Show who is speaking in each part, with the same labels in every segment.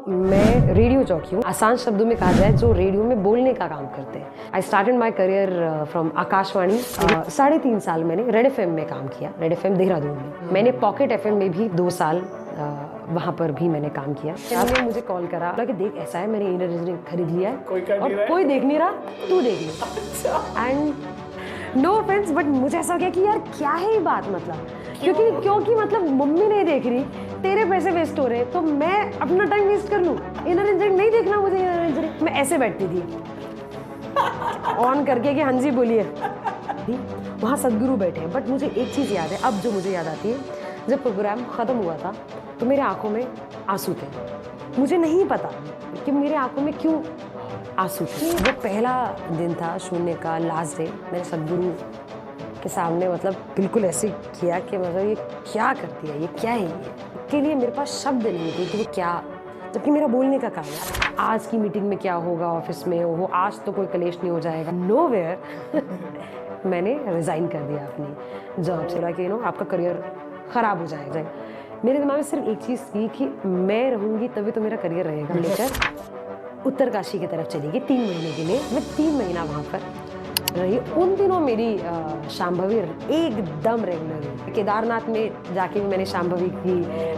Speaker 1: मैं radio jockey हूँ। आसान शब्दों में कहा जाए जो रेडियो में बोलने का काम करते हैं। I started my career from Akashvani. 3.5 साल मैंने रेड एफएम में काम किया, रेड एफएम देहरादून में। मैंने पॉकेट एफएम में भी 2 साल वहाँ पर भी मैंने काम किया। उन्होंने मुझे कॉल करा, बोला कि देख ऐसा है, मैंने इनर इंजीनियरिंग खरीद लिया है और कोई देख नहीं रहा, तू देख ले। एंड नो ऑफेंस बट मुझे ऐसा हो गया कि यार क्या है ये बात, मतलब क्योंकि मतलब मम्मी नहीं देख रही, तेरे पैसे वेस्ट हो रहे हैं, तो मैं अपना टाइम वेस्ट कर लूँ? इनर इंजीनियरिंग नहीं देखना मुझे, इनर इंजीनियरिंग। मैं ऐसे बैठती थी ऑन करके कि हाँ जी बोलिए। वहाँ सदगुरु बैठे हैं, बट मुझे एक चीज़ याद है, अब जो मुझे याद आती है, जब प्रोग्राम ख़त्म हुआ था तो मेरे आंखों में आंसू थे। मुझे नहीं पता कि मेरे आंखों में क्यों आंसू थे। वो पहला दिन था शून्य का, लास्ट डे। मैंने सदगुरु के सामने मतलब बिल्कुल ऐसे किया कि मतलब ये क्या करती है, ये क्या है, ये के लिए मेरे पास शब्द नहीं थे कि वो क्या, जबकि मेरा बोलने का काम है। आज की मीटिंग में क्या होगा ऑफिस में, वो आज तो कोई कलेश नहीं हो जाएगा, नोवेयर। मैंने रिज़ाइन कर दिया अपनी जॉब से, कि आपका करियर ख़राब हो जाएगा। मेरे दिमाग में सिर्फ एक चीज़ थी कि मैं रहूँगी तभी तो मेरा करियर रहेगा। लेकर उत्तरकाशी की तरफ चली गई 3 महीने के लिए। मैं 3 महीना वहाँ पर रही। उन दिनों मेरी शांभवी एकदम रेगुलर हुई। केदारनाथ में जाके भी मैंने शांभवी की,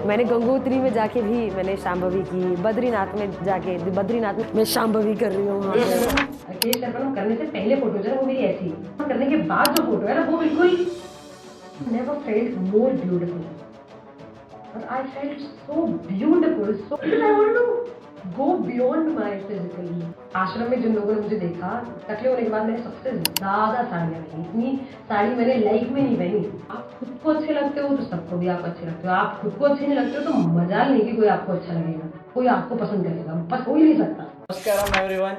Speaker 1: मैंने गंगोत्री में जाके भी मैंने शांभवी की, बद्रीनाथ में जाके बद्रीनाथ में मैं शांभवी कर रही हूँ। अखिलेश दर्पण करने से पहले फोटो जो है वो मेरी ऐसी, करने के बाद जो फोटो है ना वो बिल्कुल never felt more beautiful, but I felt so beautiful, so I want to go beyond my physical। आश्रम में जिन लोगों ने मुझे देखा, टकले होने के बाद मैंने सबसे ज़्यादा साड़ियाँ पहनी। इतनी साड़ी मैंने लाइफ में नहीं पहनी। आप खुद को अच्छे लगते हो तो सबको भी आप अच्छे लगते हो, आप खुद को अच्छे नहीं लगते हो तो मजाल नहीं कि कोई आपको अच्छा लगेगा, कोई आपको पसंद करेगा, बस हो ही नहीं सकता।
Speaker 2: नमस्कार everyone,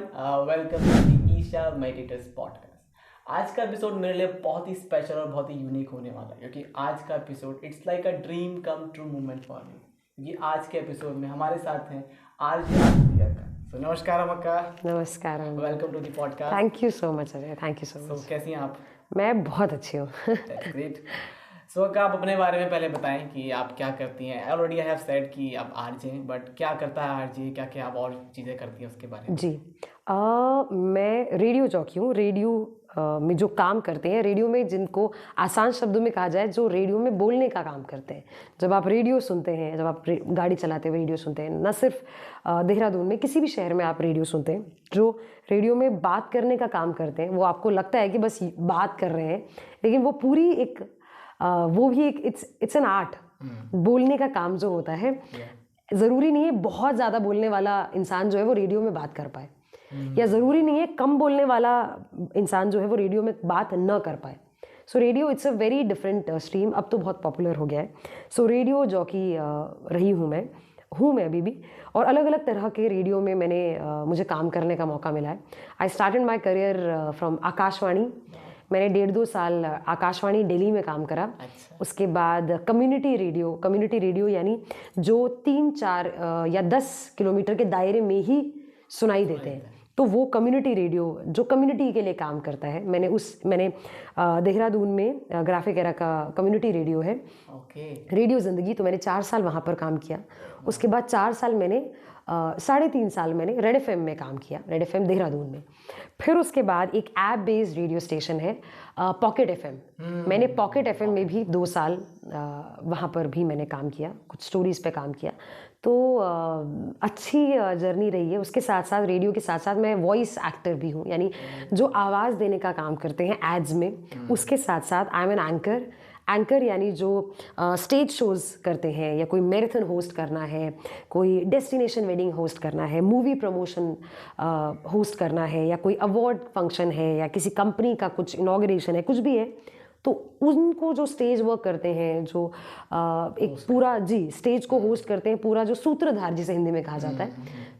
Speaker 2: welcome to Isha meditators podcast. आज का एपिसोड मेरे लिए बहुत ही स्पेशल और बहुत ही यूनिक होने वाला है, क्योंकि आज का episode it's like a dream come true moment for me. क्योंकि आज के एपिसोड में हमारे साथ हैं आरजे अक्का। सो नमस्कार अक्का।
Speaker 1: नमस्कार,
Speaker 2: welcome to the podcast.
Speaker 1: Thank you so much Ajay, thank you so much.
Speaker 2: कैसी हैं आप?
Speaker 1: मैं बहुत अच्छी हूँ।
Speaker 2: ग्रेट। सो अक्का, आप अपने बारे में पहले बताएं कि आप क्या करती हैं। ऑलरेडी आई हैव सेड कि आप आरजे हैं, बट क्या करता है आरजे, क्या क्या आप और चीज़ें करती हैं उसके बारे में?
Speaker 1: जी, मैं रेडियो जॉकी हूँ। रेडियो में जो काम करते हैं, रेडियो में जिनको आसान शब्दों में कहा जाए जो रेडियो में बोलने का काम करते हैं। जब आप रेडियो सुनते हैं, जब आप गाड़ी चलाते हुए रेडियो सुनते हैं, न सिर्फ देहरादून में, किसी भी शहर में आप रेडियो सुनते हैं, जो रेडियो में बात करने का काम करते हैं, वो आपको लगता है कि बस बात कर रहे हैं, लेकिन वो पूरी एक वो भी एक इट्स एन आर्ट। बोलने का काम जो होता है, ज़रूरी नहीं है बहुत ज़्यादा बोलने वाला इंसान जो है वो रेडियो में बात कर पाए, या ज़रूरी नहीं है कम बोलने वाला इंसान जो है वो रेडियो में बात न कर पाए। So radio it's a very different stream. अब तो बहुत पॉपुलर हो गया है। सो रेडियो जॉकी रही हूँ मैं अभी भी, और अलग अलग तरह के रेडियो में मुझे काम करने का मौका मिला है। I started my career from Akashvani. मैंने 1.5-2 साल आकाशवाणी दिल्ली में काम करा। उसके बाद कम्युनिटी रेडियो यानी जो 3-4 या 10 किलोमीटर के दायरे में ही सुनाई देते हैं, तो वो कम्युनिटी रेडियो जो कम्युनिटी के लिए काम करता है। मैंने देहरादून में ग्राफिक एरा का कम्युनिटी रेडियो है, रेडियो ज़िंदगी, तो मैंने 4 साल वहाँ पर काम किया। उसके बाद 4 साल मैंने 3.5 साल मैंने रेड एफएम में काम किया, रेड एफएम देहरादून में। फिर उसके बाद एक ऐप बेस्ड रेडियो स्टेशन है पॉकेट एफएम। मैंने पॉकेट एफएम में भी 2 साल वहाँ पर भी मैंने काम किया, कुछ स्टोरीज़ पे काम किया। तो अच्छी जर्नी रही है। उसके साथ साथ, रेडियो के साथ साथ, मैं वॉइस एक्टर भी हूँ, यानी जो आवाज़ देने का काम करते हैं एड्स में। उसके साथ साथ आई एम एन एंकर यानी जो स्टेज शोज़ करते हैं, या कोई मैराथन होस्ट करना है, कोई डेस्टिनेशन वेडिंग होस्ट करना है, मूवी प्रमोशन होस्ट करना है, या कोई अवार्ड फंक्शन है, या किसी कंपनी का कुछ इनॉग्रेशन है, कुछ भी है, तो उनको जो स्टेज वर्क करते हैं, जो एक पूरा स्टेज को होस्ट करते हैं, पूरा जो सूत्रधार जिसे हिंदी में कहा जाता है,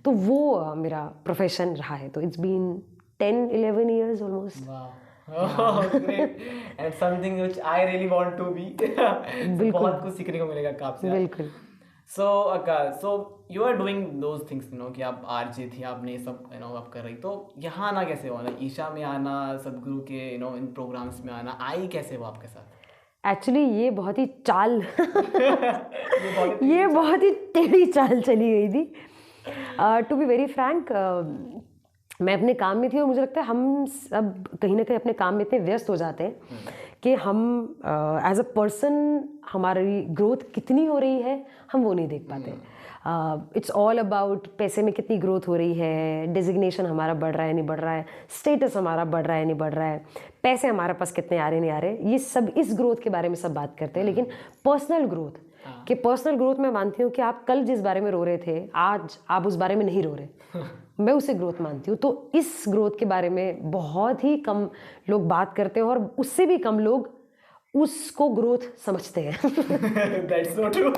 Speaker 1: तो वो मेरा प्रोफेशन रहा है। तो it's been 10-11 years almost.
Speaker 2: Great. And something which I really want to be। बहुत कुछ सीखने को मिलेगा आपसे।
Speaker 1: बिल्कुल।
Speaker 2: So you are doing those things, कि आप आरजे थी, आपने ये सब आप कर रही, तो यहाँ आना कैसे हुआ, ईशा में आना, सदगुरु के इन प्रोग्राम्स में आना, आई कैसे हुआ आपके साथ?
Speaker 1: एक्चुअली ये बहुत ही चाल ये बहुत ही टेढ़ी चाल चली गई थी। टू बी वेरी फ्रैंक, मैं अपने काम में थी और मुझे लगता है हम सब कहीं ना कहीं अपने काम में इतने व्यस्त हो जाते हैं कि हम एज अ पर्सन हमारी ग्रोथ कितनी हो रही है हम वो नहीं देख पाते. इट्स ऑल अबाउट पैसे में कितनी ग्रोथ हो रही है, डिजिग्नेशन हमारा बढ़ रहा है नहीं बढ़ रहा है, स्टेटस हमारा बढ़ रहा है नहीं बढ़ रहा है, पैसे हमारे पास कितने आ रहे नहीं आ रहे, ये सब इस ग्रोथ के बारे में सब बात करते हैं. लेकिन पर्सनल ग्रोथ कि पर्सनल ग्रोथ मैं मानती हूँ कि आप कल जिस बारे में रो रहे थे आज आप उस बारे में नहीं रो रहे. मैं उसे ग्रोथ मानती हूँ. तो इस ग्रोथ के बारे में बहुत ही कम लोग बात करते हैं और उससे भी कम लोग उसको ग्रोथ समझते हैं.
Speaker 2: That's so true.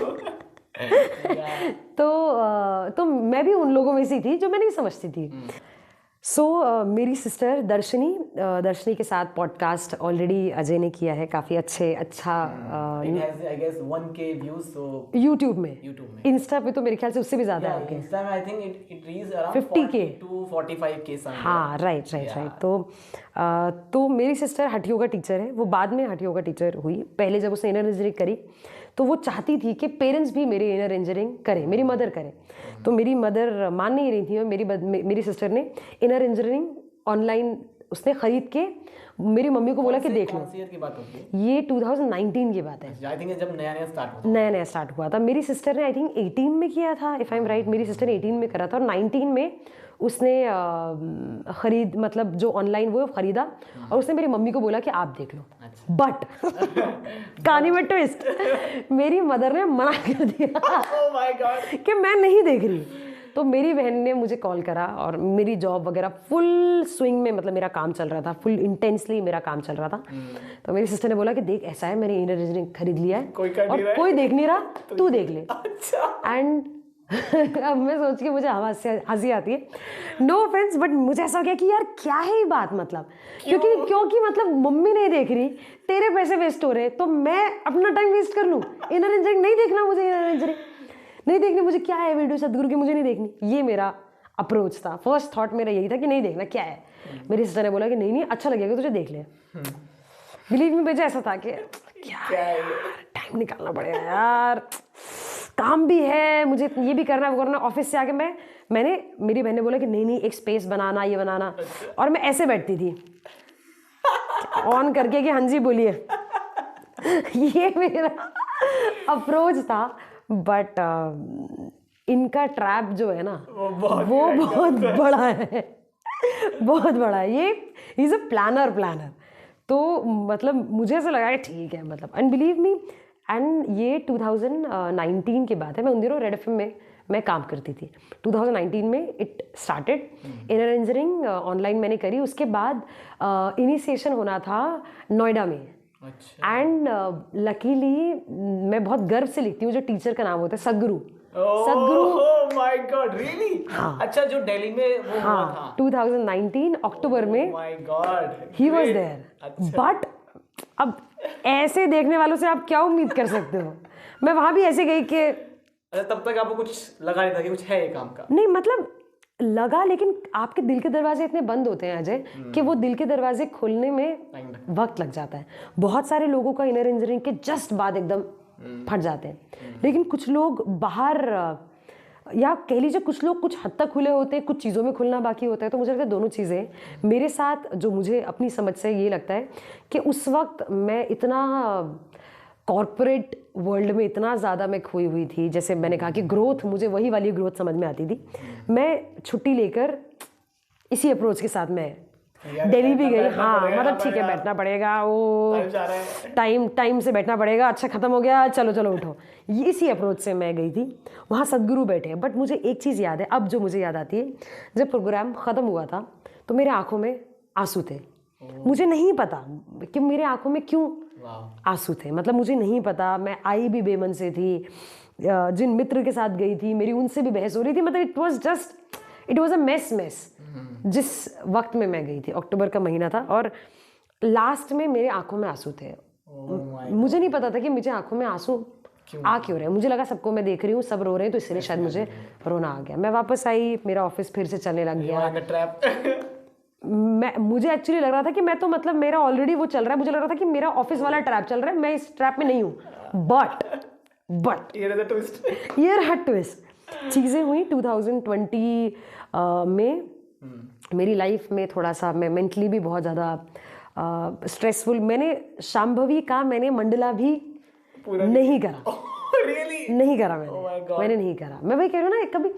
Speaker 1: तो मैं भी उन लोगों में से थी जो मैं नहीं समझती थी. सो मेरी सिस्टर दर्शनी के साथ पॉडकास्ट ऑलरेडी अजय ने किया है, काफ़ी अच्छा
Speaker 2: It has, I guess, 1K views. So
Speaker 1: YouTube में. इंस्टा पे तो मेरे ख्याल से उससे भी ज़्यादा है आपके.
Speaker 2: Insta में I think it reaches around
Speaker 1: 50K
Speaker 2: to 45K something.
Speaker 1: हाँ, राइट. तो मेरी सिस्टर हठ योगा टीचर है. वो बाद में हठ योगा टीचर हुई. पहले जब उसने इनर इंजीनियरिंग करी तो वो चाहती थी कि पेरेंट्स भी मेरे इनर इंजीनियरिंग करें, मेरी मदर करें. तो मेरी मदर मान नहीं रही थी और मेरी सिस्टर ने इनर इंजीनियरिंग ऑनलाइन उसने ख़रीद के मेरी मम्मी को बोला कि देख लो.
Speaker 2: कौन सी ईयर की बात होती है?
Speaker 1: ये 2019 की बात है.
Speaker 2: आई थिंक जब नया
Speaker 1: स्टार्ट हुआ था. मेरी सिस्टर ने आई थिंक 18 में किया था, इफ़ आई एम राइट. मेरी सिस्टर ने 18 में करा था और 19 में उसने खरीद मतलब जो ऑनलाइन वो खरीदा और उसने मेरी मम्मी को बोला कि आप देख लो. बट कहानी में ट्विस्ट, मेरी मदर ने मना कर दिया.
Speaker 2: Oh my God.
Speaker 1: कि मैं नहीं देख रही. तो मेरी बहन ने मुझे कॉल करा और मेरी जॉब वगैरह फुल स्विंग में, मतलब मेरा काम चल रहा था, फुल इंटेंसली मेरा काम चल रहा था. तो मेरी सिस्टर ने बोला कि देख ऐसा है, मैंने इनर इंजीनियरिंग खरीद लिया है और कोई देख नहीं रहा, तू देख ले. एंड अब मैं सोच के मुझे हंसी आती है. नो ऑफेंस, बट मुझे ऐसा हो गया कि यार क्या है ये बात, मतलब क्योंकि मतलब मम्मी नहीं देख रही, तेरे पैसे वेस्ट हो रहे, तो मैं अपना टाइम वेस्ट कर लूँ. इनर इंजीनियरिंग नहीं देखना मुझे, इनर इंजीनियरिंग नहीं देखनी मुझे, क्या है वीडियो सदगुरु की मुझे नहीं देखनी. ये मेरा अप्रोच था. फर्स्ट थॉट मेरा यही था कि नहीं देखना, क्या है. मेरी सिस्टर ने बोला कि नहीं अच्छा लगेगा तुझे, देख ले. बिलीव में मुझे ऐसा था कि क्या टाइम निकालना पड़ेगा यार, काम भी है मुझे, ये भी करना वो करना. ऑफिस से आके मैंने मेरी बहन ने बोला कि नहीं एक स्पेस बनाना, ये बनाना, और मैं ऐसे बैठती थी ऑन करके कि हाँ जी बोलिए. ये मेरा अप्रोच था. बट इनका ट्रैप जो है ना वो बहुत बड़ा है, बहुत बड़ा है. ये इज़ अ प्लानर. तो मतलब मुझे ऐसा लगा कि ठीक है, मतलब एंड बिलीव मी. एंड ये 2019 की बात है. मैं उन दिनों रेड एफएम में मैं काम करती थी. 2019 में it started. Inner engineering online मैंने करी. उसके बाद इनिशिएशन होना था नोएडा में. एंड लकीली मैं बहुत गर्व से लिखती हूँ, जो टीचर का नाम होता है सदगुरु.
Speaker 2: Oh my God, really? हाँ. अच्छा, जो दिल्ली में वो हुआ था
Speaker 1: 2019 अक्टूबर में.
Speaker 2: My god,
Speaker 1: he was there. But अब ऐसे देखने वालों से आप क्या उम्मीद कर सकते हो. मैं वहां भी ऐसे गई कि
Speaker 2: तब तक आपको कुछ लगा नहीं था कि कुछ है ये काम का?
Speaker 1: नहीं, मतलब लगा, लेकिन आपके दिल के दरवाजे इतने बंद होते हैं अजय कि वो दिल के दरवाजे खोलने में वक्त लग जाता है. बहुत सारे लोगों का इनर इंजीनियरिंग के जस्ट बाद एकदम फट जाते हैं. लेकिन कुछ लोग बाहर, या कह लीजिए कुछ लोग कुछ हद तक खुले होते हैं, कुछ चीज़ों में खुलना बाकी होता है. तो मुझे लगता है दोनों चीज़ें मेरे साथ, जो मुझे अपनी समझ से ये लगता है कि उस वक्त मैं इतना कॉर्पोरेट वर्ल्ड में इतना ज़्यादा मैं खोई हुई थी. जैसे मैंने कहा कि ग्रोथ, मुझे वही वाली ग्रोथ समझ में आती थी. मैं छुट्टी लेकर इसी अप्रोच के साथ मैं दिल्ली भी गई. हाँ, मतलब ठीक है, बैठना पड़ेगा, वो टाइम से बैठना पड़ेगा. अच्छा ख़त्म हो गया, चलो उठो. इसी अप्रोच से मैं गई थी. वहाँ सदगुरु बैठे. बट मुझे एक चीज़ याद है, अब जो मुझे याद आती है, जब प्रोग्राम ख़त्म हुआ था तो मेरे आँखों में आंसू थे. मुझे नहीं पता कि मेरे आँखों में क्यों आंसू थे. मतलब मुझे नहीं पता. मैं आई भी बेमन से थी. जिन मित्र के साथ गई थी मेरी उनसे भी बहस हो रही थी. मतलब इट वॉज अ मेस जिस वक्त में मैं गई थी. अक्टूबर का महीना था और लास्ट में मेरे आंखों में आंसू थे. मुझे नहीं पता था कि मुझे आंखों में आंसू क्यों रहे. मुझे लगा सबको मैं देख रही हूँ, सब रो रहे हैं, तो इसलिए शायद मुझे रोना आ गया. मैं वापस आई, मेरा ऑफिस फिर से चलने लग गया. मुझे एक्चुअली लग रहा था कि मैं तो, मतलब मेरा ऑलरेडी वो चल रहा है. मुझे लग रहा था कि मेरा ऑफिस वाला ट्रैप चल रहा है, मैं इस ट्रैप में नहीं हूँ. But here a twist. चीज़ें हुई 2020 में मेरी लाइफ में थोड़ा सा मैं मेंटली भी बहुत ज़्यादा स्ट्रेसफुल। मैंने शांभवी का मैंने मंडला भी नहीं करा।
Speaker 2: Really?
Speaker 1: नहीं करा
Speaker 2: Oh my
Speaker 1: मैंने
Speaker 2: God.
Speaker 1: मैंने नहीं करा। मैं वही कह रही हूँ ना, कभी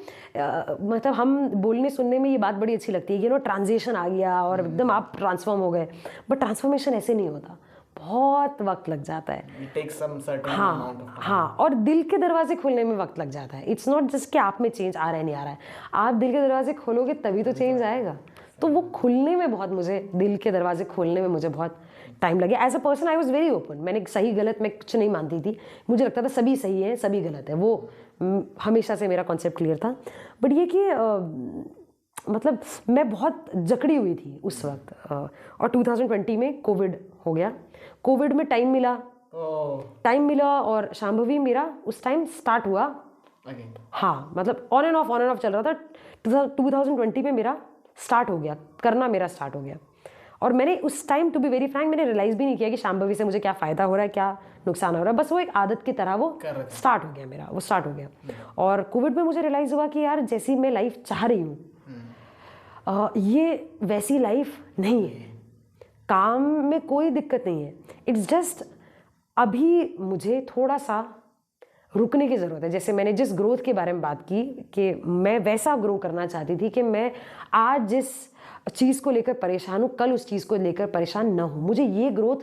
Speaker 1: मतलब हम बोलने सुनने में ये बात बड़ी अच्छी लगती है कि ट्रांजिशन आ गया और एकदम आप ट्रांसफॉर्म हो गए, बट ट्रांसफॉर्मेशन ऐसे नहीं होता, बहुत वक्त लग जाता है।
Speaker 2: It takes some certain amount
Speaker 1: हाँ
Speaker 2: of time.
Speaker 1: हाँ, और दिल के दरवाजे खोलने में वक्त लग जाता है। इट्स नॉट जस्ट कि आप में चेंज आ रहा है नहीं आ रहा है, आप दिल के दरवाजे खोलोगे तभी तो चेंज आएगा। तो वो खुलने में बहुत, मुझे दिल के दरवाजे खोलने में मुझे बहुत टाइम लगे। As a person I was very open. मैंने सही गलत मैं कुछ नहीं मानती थी, मुझे लगता था सभी सही है सभी गलत है, वो हमेशा से मेरा कॉन्सेप्ट क्लियर था। बट ये कि मतलब मैं बहुत जकड़ी हुई थी उस वक्त। और 2020 में कोविड हो गया। कोविड में टाइम मिला और शांभवी मेरा उस टाइम स्टार्ट हुआ।
Speaker 2: Again.
Speaker 1: हाँ, मतलब ऑन एंड ऑफ चल रहा था। 2020 में मेरा स्टार्ट हो गया, करना मेरा स्टार्ट हो गया। और मैंने उस time, to be very frank, मैंने रियलाइज़ भी नहीं किया कि शांभवी से मुझे क्या फ़ायदा हो रहा है, क्या नुकसान हो रहा है। बस वो एक आदत की तरह वो स्टार्ट हो गया मेरा, वो स्टार्ट हो गया। और कोविड में मुझे रियलाइज़ हुआ कि यार जैसी मैं लाइफ चाह रही हूँ ये वैसी लाइफ नहीं है। काम में कोई दिक्कत नहीं है, इट्स जस्ट अभी मुझे थोड़ा सा रुकने की ज़रूरत है। जैसे मैंने जिस ग्रोथ के बारे में बात की कि मैं वैसा ग्रो करना चाहती थी कि मैं आज जिस चीज़ को लेकर परेशान हूँ कल उस चीज़ को लेकर परेशान ना हूँ। मुझे ये ग्रोथ,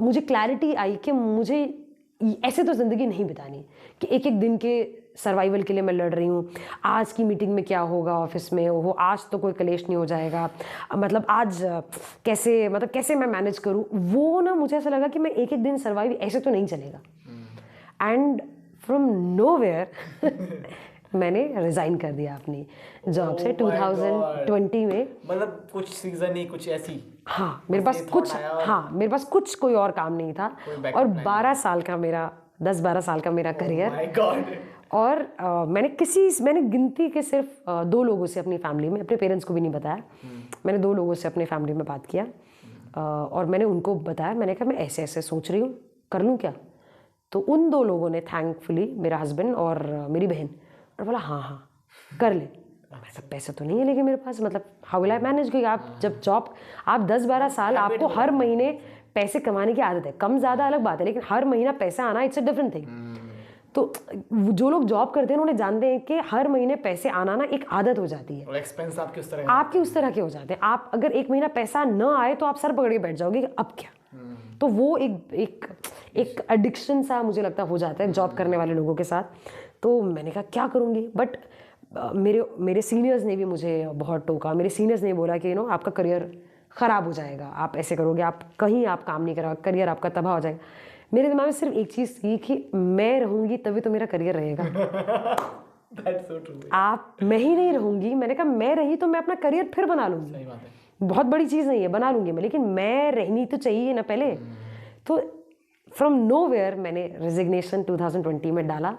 Speaker 1: मुझे क्लैरिटी आई कि मुझे ऐसे तो ज़िंदगी नहीं बितानी कि एक एक दिन के सर्वाइवल के लिए मैं लड़ रही हूँ। आज की मीटिंग में क्या होगा ऑफिस में, वो आज तो कोई कलेश नहीं हो जाएगा, मतलब आज कैसे मैं मैनेज करूँ। वो ना मुझे ऐसा लगा कि मैं एक एक दिन सर्वाइव, ऐसे तो नहीं चलेगा। एंड फ्रॉम नोवेयर मैंने रिज़ाइन कर दिया अपनी जॉब से 2020 में।
Speaker 2: मतलब कुछ सीजन ही कुछ ऐसी।
Speaker 1: हाँ, मेरे पास कुछ कोई और काम नहीं था। और 12 साल का मेरा 10-12 साल का मेरा करियर।
Speaker 2: My God.
Speaker 1: और मैंने गिनती के सिर्फ 2 लोगों से अपनी फैमिली में, अपने पेरेंट्स को भी नहीं बताया। मैंने 2 लोगों से अपने फैमिली में बात किया और मैंने उनको बताया। मैंने कहा मैं ऐसे ऐसे सोच रही हूँ, कर लूँ क्या? तो उन 2 लोगों ने, थैंकफुली मेरा हस्बैंड और मेरी बहन, और बोला हाँ कर ले। मैंने कहा पैसे तो नहीं है लेकिन मेरे पास, मतलब हाउ विल आई मैनेज? क्योंकि आप जब जॉब, आप 10-12 साल, आपको हर महीने पैसे कमाने की आदत है। कम ज़्यादा अलग बात है, लेकिन हर महीना पैसा आना इट्स अ डिफरेंट थिंग। तो जो लोग जॉब करते हैं उन्हें जानते हैं कि हर महीने पैसे आना ना एक आदत हो जाती है।
Speaker 2: और एक्सपेंस आपके उस तरह
Speaker 1: के हो जाते हैं। आप अगर एक महीना पैसा न आए तो आप सर पकड़ के बैठ जाओगे कि अब क्या। तो वो एक एडिक्शन सा मुझे लगता हो जाता है जॉब करने वाले लोगों के साथ। तो मैंने कहा क्या करूँगी, बट मेरे सीनियर्स ने भी मुझे बहुत टोका। मेरे सीनियर्स ने बोला कि आपका करियर ख़राब हो जाएगा, आप ऐसे करोगे, आप काम नहीं करोगे, करियर आपका तबाह हो जाएगा। मेरे दिमाग में सिर्फ एक चीज़ थी कि मैं रहूँगी तभी तो मेरा करियर रहेगा।
Speaker 2: That's so true.
Speaker 1: मैं ही नहीं रहूँगी। मैंने कहा मैं रही तो मैं अपना करियर फिर बना लूँगी।
Speaker 2: सही बात है।
Speaker 1: बहुत बड़ी चीज़ नहीं है, बना लूँगी मैं, लेकिन मैं रहनी तो चाहिए ना पहले। तो फ्रॉम नोवेयर मैंने रेजिग्नेशन 2020 में डाला,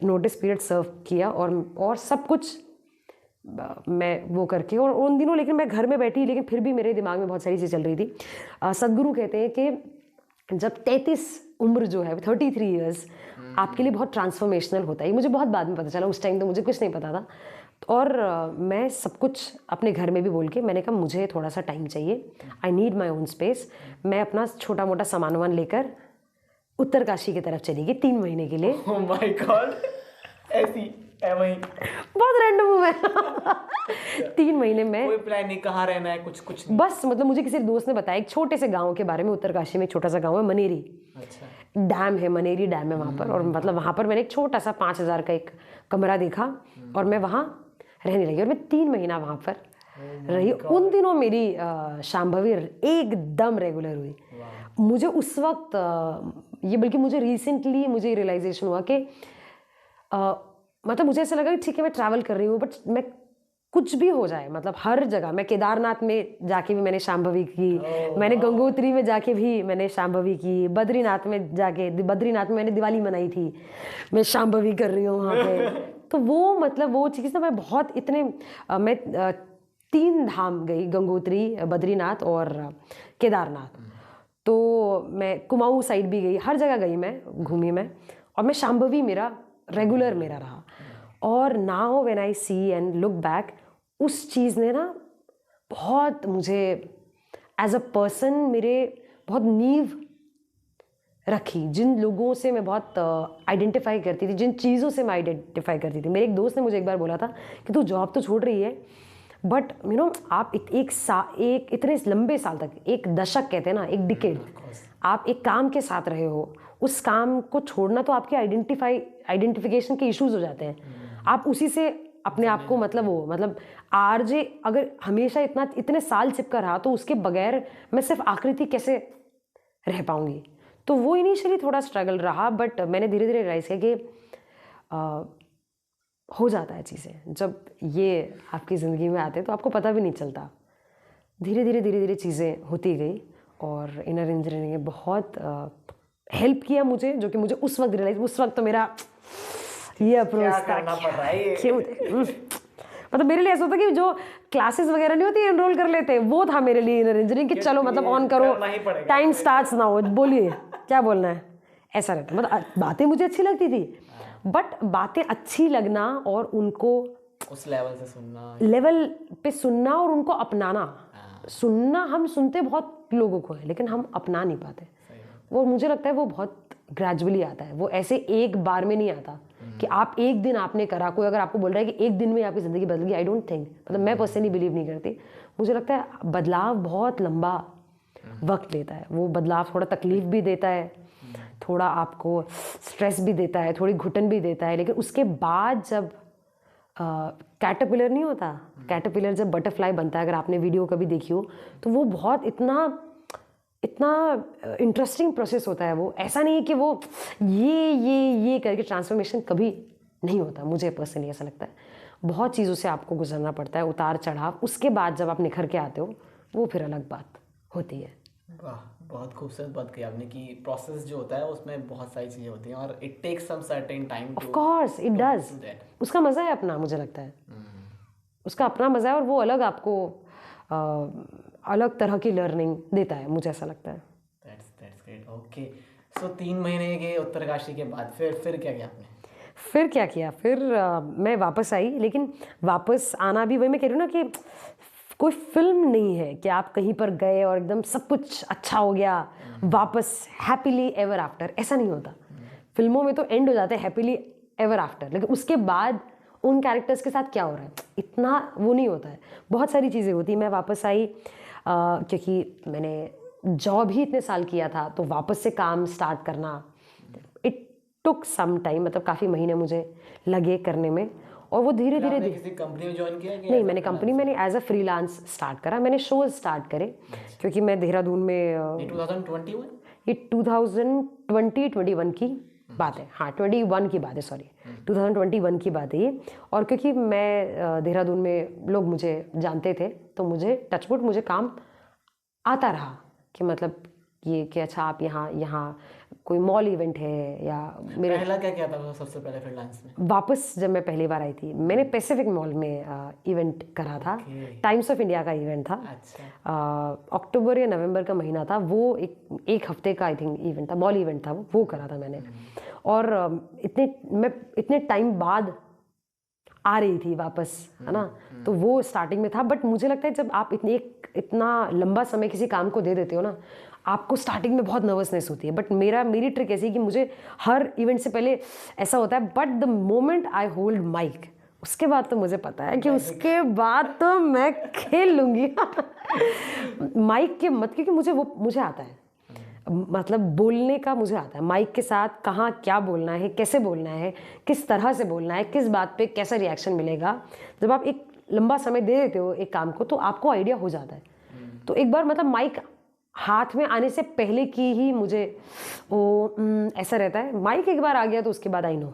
Speaker 1: नोटिस पीरियड सर्व किया और सब कुछ मैं वो करके, और उन दिनों लेकिन मैं घर में बैठी, लेकिन फिर भी मेरे दिमाग में बहुत सारी चीज़ चल रही थी। सदगुरु कहते हैं कि जब 33 उम्र जो है 33 ईयर्स आपके लिए बहुत ट्रांसफॉर्मेशनल होता है। ये मुझे बहुत बाद में पता चला, उस टाइम तो मुझे कुछ नहीं पता था। और मैं सब कुछ अपने घर में भी बोल के मैंने कहा मुझे थोड़ा सा टाइम चाहिए, I need my own space. मैं अपना छोटा मोटा सामान वामान लेकर उत्तरकाशी की तरफ चली गई 3 महीने के लिए।
Speaker 2: Oh my God, ऐसी है वहीं।
Speaker 1: बहुत रैंडम हूँ मैं। 3 महीने में
Speaker 2: कोई प्लान नहीं, कहाँ रहना है, कुछ नहीं।
Speaker 1: बस मतलब मुझे किसी दोस्त ने बताया एक छोटे से गांव के बारे में। उत्तरकाशी में एक छोटा सा गांव है मनेरी।
Speaker 2: अच्छा।
Speaker 1: डैम है, मनेरी डैम है वहाँ पर। और मतलब वहाँ पर मैंने एक छोटा सा 5000 का एक कमरा देखा और मैं वहाँ रहने लगी और मैं 3 महीना वहाँ पर रही। उन दिनों मेरी शांभवी एकदम रेगुलर हुई। मुझे उस वक्त ये, बल्कि मुझे रिसेंटली मुझे रियलाइजेशन हुआ कि मतलब मुझे ऐसा लगा कि ठीक है मैं ट्रैवल कर रही हूँ, बट मैं कुछ भी हो जाए, मतलब हर जगह, मैं केदारनाथ में जाके भी मैंने शांभवी की, मैंने गंगोत्री में जाके भी मैंने शांभवी की, बद्रीनाथ में मैंने दिवाली मनाई थी, मैं शांभवी कर रही हूँ वहाँ पे। तो वो मतलब वो चीज़ ना मैं बहुत मैं 3 धाम गई, गंगोत्री, बद्रीनाथ और केदारनाथ। तो मैं कुमाऊँ साइड भी गई, हर जगह गई मैं, घूमी मैं, और मैं शांभवी मेरा रेगुलर मेरा रहा। और now when I see and look back, उस चीज़ ने ना बहुत मुझे एज अ पर्सन मेरे बहुत नींव रखी। जिन लोगों से मैं बहुत आइडेंटिफाई करती थी, जिन चीज़ों से मैं आइडेंटिफाई करती थी। मेरे एक दोस्त ने मुझे एक बार बोला था कि तू जॉब तो छोड़ रही है, बट यू नो आप एक इतने लंबे साल तक, एक दशक कहते हैं ना, एक डिकेड, आप एक काम के साथ रहे हो, उस काम को छोड़ना तो आपके आइडेंटिफिकेशन के इश्यूज हो जाते हैं। आप उसी से अपने आप को मतलब आरजे अगर हमेशा इतने साल चिपका रहा, तो उसके बगैर मैं सिर्फ आकृति कैसे रह पाऊंगी। तो वो इनिशियली थोड़ा स्ट्रगल रहा, बट मैंने धीरे धीरे रियलाइज़ किया कि हो जाता है चीज़ें। जब ये आपकी ज़िंदगी में आते हैं तो आपको पता भी नहीं चलता। धीरे धीरे चीज़ें होती गई और इनर इंजीनियरिंग ने बहुत हेल्प किया मुझे, जो कि मुझे उस वक्त रियलाइज, उस वक्त तो मेरा ये अप्रोच था क्यों मतलब मेरे लिए ऐसा होता कि जो क्लासेस वगैरह नहीं होती एनरोल कर लेते, वो था मेरे लिए इनर इंजीनियरिंग कि चलो मतलब ऑन करो, टाइम स्टार्ट्स ना हो, बोलिए क्या बोलना है, ऐसा रहता। मतलब बातें मुझे अच्छी लगती थी, बट बातें अच्छी लगना और उनको
Speaker 2: उस लेवल से सुनना,
Speaker 1: लेवल पे सुनना और उनको अपनाना। सुनना हम सुनते बहुत लोगों को है, लेकिन हम अपना नहीं पाते। वो मुझे लगता है वो बहुत ग्रेजुअली आता है, वो ऐसे एक बार में नहीं आता कि आप एक दिन आपने करा। कोई अगर आपको बोल रहा है कि एक दिन में आपकी ज़िंदगी बदल गई, आई डोंट थिंक, मतलब मैं पर्सनली बिलीव नहीं करती। मुझे लगता है बदलाव बहुत लंबा वक्त लेता है। वो बदलाव थोड़ा तकलीफ भी देता है, थोड़ा आपको स्ट्रेस भी देता है, थोड़ी घुटन भी देता है, लेकिन उसके बाद जब कैटरपिलर नहीं होता, कैटरपिलर जब बटरफ्लाई बनता है, अगर आपने वीडियो कभी देखी हो, तो वो बहुत इतना इंटरेस्टिंग प्रोसेस होता है। वो ऐसा नहीं है कि वो ये करके ट्रांसफॉर्मेशन कभी नहीं होता। मुझे पर्सनली ऐसा लगता है बहुत चीज़ों से आपको गुजरना पड़ता है, उतार चढ़ाव, उसके बाद जब आप निखर के आते हो, वो फिर अलग बात होती है।
Speaker 2: वाह, बहुत खूबसूरत बात कही आपने कि प्रोसेस जो होता है उसमें बहुत सारी चीज़ें होती हैं और it takes some certain time.
Speaker 1: Of course it does. उसका मज़ा है अपना, मुझे लगता है उसका अपना मज़ा है, और वो अलग आपको अलग तरह की लर्निंग देता है, मुझे ऐसा लगता है।
Speaker 2: That's great. ओके, सो 3 महीने के उत्तरकाशी के बाद फिर क्या किया आपने?
Speaker 1: फिर क्या किया, फिर मैं वापस आई, लेकिन वापस आना भी वही मैं कह रही हूँ ना कि कोई फिल्म नहीं है कि आप कहीं पर गए और एकदम सब कुछ अच्छा हो गया, वापस हैप्पीली एवर आफ्टर, ऐसा नहीं होता। फिल्मों में तो एंड हो जाते हैं हैप्पीली एवर आफ्टर, लेकिन उसके बाद उन कैरेक्टर्स के साथ क्या हो रहा है इतना वो नहीं होता है। बहुत सारी चीज़ें होती। मैं वापस आई क्योंकि मैंने जॉब ही इतने साल किया था, तो वापस से काम स्टार्ट करना इट टुक सम टाइम, मतलब काफ़ी महीने मुझे लगे करने में। और वो धीरे धीरे
Speaker 2: किसी कंपनी में ज्वाइन किया कि
Speaker 1: नहीं, मैंने कंपनी मैंने एज अ फ्रीलांस स्टार्ट करा। मैंने शोज स्टार्ट करे क्योंकि मैं देहरादून में
Speaker 2: 2021
Speaker 1: ये 2020-21 की बात है, हाँ 21 की बात है, सॉरी 2021 की बात है ये। और क्योंकि मैं देहरादून में लोग मुझे जानते थे, तो मुझे टचवुड मुझे काम आता रहा कि मतलब ये कि अच्छा आप यहाँ कोई मॉल इवेंट है या मेरे
Speaker 2: पहला क्या था सबसे पहले फ्रीलांस में?
Speaker 1: वापस जब मैं पहली बार आई थी, मैंने पैसिफिक मॉल में इवेंट करा था। टाइम्स ऑफ इंडिया का इवेंट था। अक्टूबर या नवंबर का महीना था वो, एक हफ्ते का आई थिंक इवेंट था, मॉल इवेंट था वो करा था मैंने। और मैं इतने टाइम बाद आ रही थी वापस, है ना, तो वो स्टार्टिंग में था। बट मुझे लगता है जब आप इतना लंबा समय किसी काम को दे देते हो ना, आपको स्टार्टिंग में बहुत नर्वसनेस होती है। बट मेरी ट्रिक ऐसी है कि मुझे हर इवेंट से पहले ऐसा होता है, but the moment I hold mic, उसके बाद तो मुझे पता है कि उसके बाद तो मैं खेल लूँगी माइक के मत, क्योंकि मुझे आता है, मतलब बोलने का मुझे आता है। माइक के साथ कहाँ क्या बोलना है, कैसे बोलना है, किस तरह से बोलना है, किस बात पे कैसा रिएक्शन मिलेगा। जब आप एक लंबा समय दे देते हो एक काम को, तो आपको आइडिया हो जाता है। तो एक बार मतलब माइक हाथ में आने से पहले की ही मुझे ऐसा रहता है। माइक एक बार आ गया तो उसके बाद आई नो,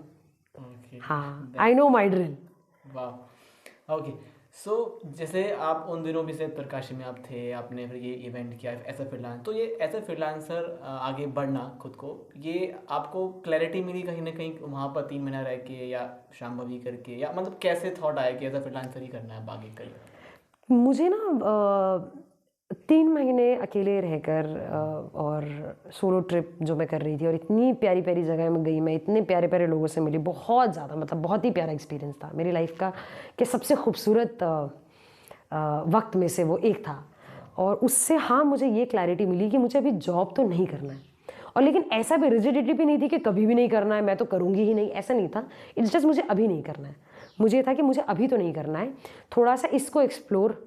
Speaker 1: हाँ आई नो माई ड्रिल।
Speaker 2: वाह, ओके। सो जैसे आप उन दिनों भी से उत्तरकाशी में आप थे, आपने फिर ये इवेंट किया एज अ फ्रीलांस, तो ये एज अ फ्रीलांसर आगे बढ़ना खुद को, ये आपको क्लैरिटी मिली कहीं ना कहीं वहाँ पर 3 महीना रह के या शांभवी करके, या मतलब कैसे थॉट आया कि एज अ फ्रीलांसर ही करना है अब आगे करियर?
Speaker 1: मुझे ना 3 महीने अकेले रहकर और सोलो ट्रिप जो मैं कर रही थी और इतनी प्यारी प्यारी जगह में गई, मैं इतने प्यारे प्यारे लोगों से मिली, बहुत ज़्यादा मतलब बहुत ही प्यारा एक्सपीरियंस था मेरी लाइफ का कि सबसे खूबसूरत वक्त में से वो एक था। और उससे हाँ मुझे ये क्लैरिटी मिली कि मुझे अभी जॉब तो नहीं करना है, और लेकिन ऐसा भी रिजिडिटी भी नहीं थी कि कभी भी नहीं करना है, मैं तो करूँगी ही नहीं, ऐसा नहीं था। इट्स जस्ट मुझे अभी नहीं करना है, मुझे था कि मुझे अभी तो नहीं करना है, थोड़ा सा इसको एक्सप्लोर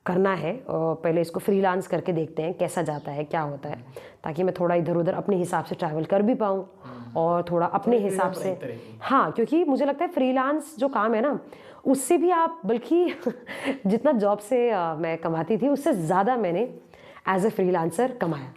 Speaker 1: करना है और पहले इसको फ्रीलांस करके देखते हैं कैसा जाता है, क्या होता है, ताकि मैं थोड़ा इधर उधर अपने हिसाब से ट्रैवल कर भी पाऊँ और थोड़ा अपने हिसाब से। हाँ, क्योंकि मुझे लगता है फ्रीलांस जो काम है ना, उससे भी आप बल्कि जितना जॉब से मैं कमाती थी उससे ज़्यादा मैंने एज ए फ्रीलांसर कमाया।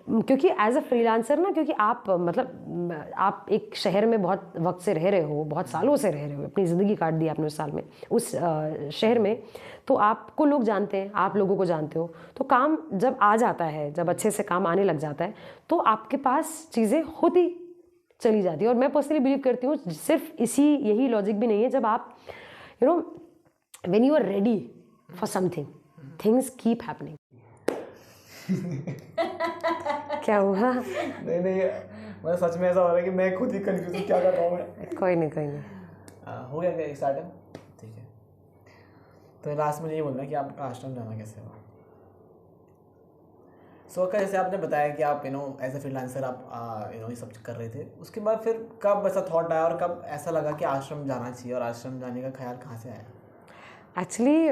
Speaker 1: क्योंकि एज अ फ्रीलांसर ना, क्योंकि आप मतलब आप एक शहर में बहुत वक्त से रह रहे हो, बहुत सालों से रह रहे हो, अपनी ज़िंदगी काट दी आपने उस साल में, उस शहर में, तो आपको लोग जानते हैं, आप लोगों को जानते हो, तो काम जब आ जाता है, जब अच्छे से काम आने लग जाता है, तो आपके पास चीज़ें होती चली जाती है। और मैं पर्सनली बिलीव करती हूँ सिर्फ यही लॉजिक भी नहीं है, जब आप when you are ready for something, things keep happening. क्या हुआ?
Speaker 2: नहीं मतलब सच में ऐसा हो रहा है कि मैं खुद ही कंफ्यूज हूँ क्या कर रहा हूँ मैं।
Speaker 1: कोई नहीं
Speaker 2: हो गया क्या स्टार्टअप? ठीक है, तो लास्ट में ये बोलना है कि आपका आश्रम जाना कैसे हुआ। सो का जैसे आपने बताया कि आप एज ए फ्रीलांसर आप ये सब कर रहे थे, उसके बाद फिर कब ऐसा थॉट आया और कब ऐसा लगा कि आश्रम जाना चाहिए, और आश्रम जाने का ख्याल कहाँ से आया?
Speaker 1: एक्चुअली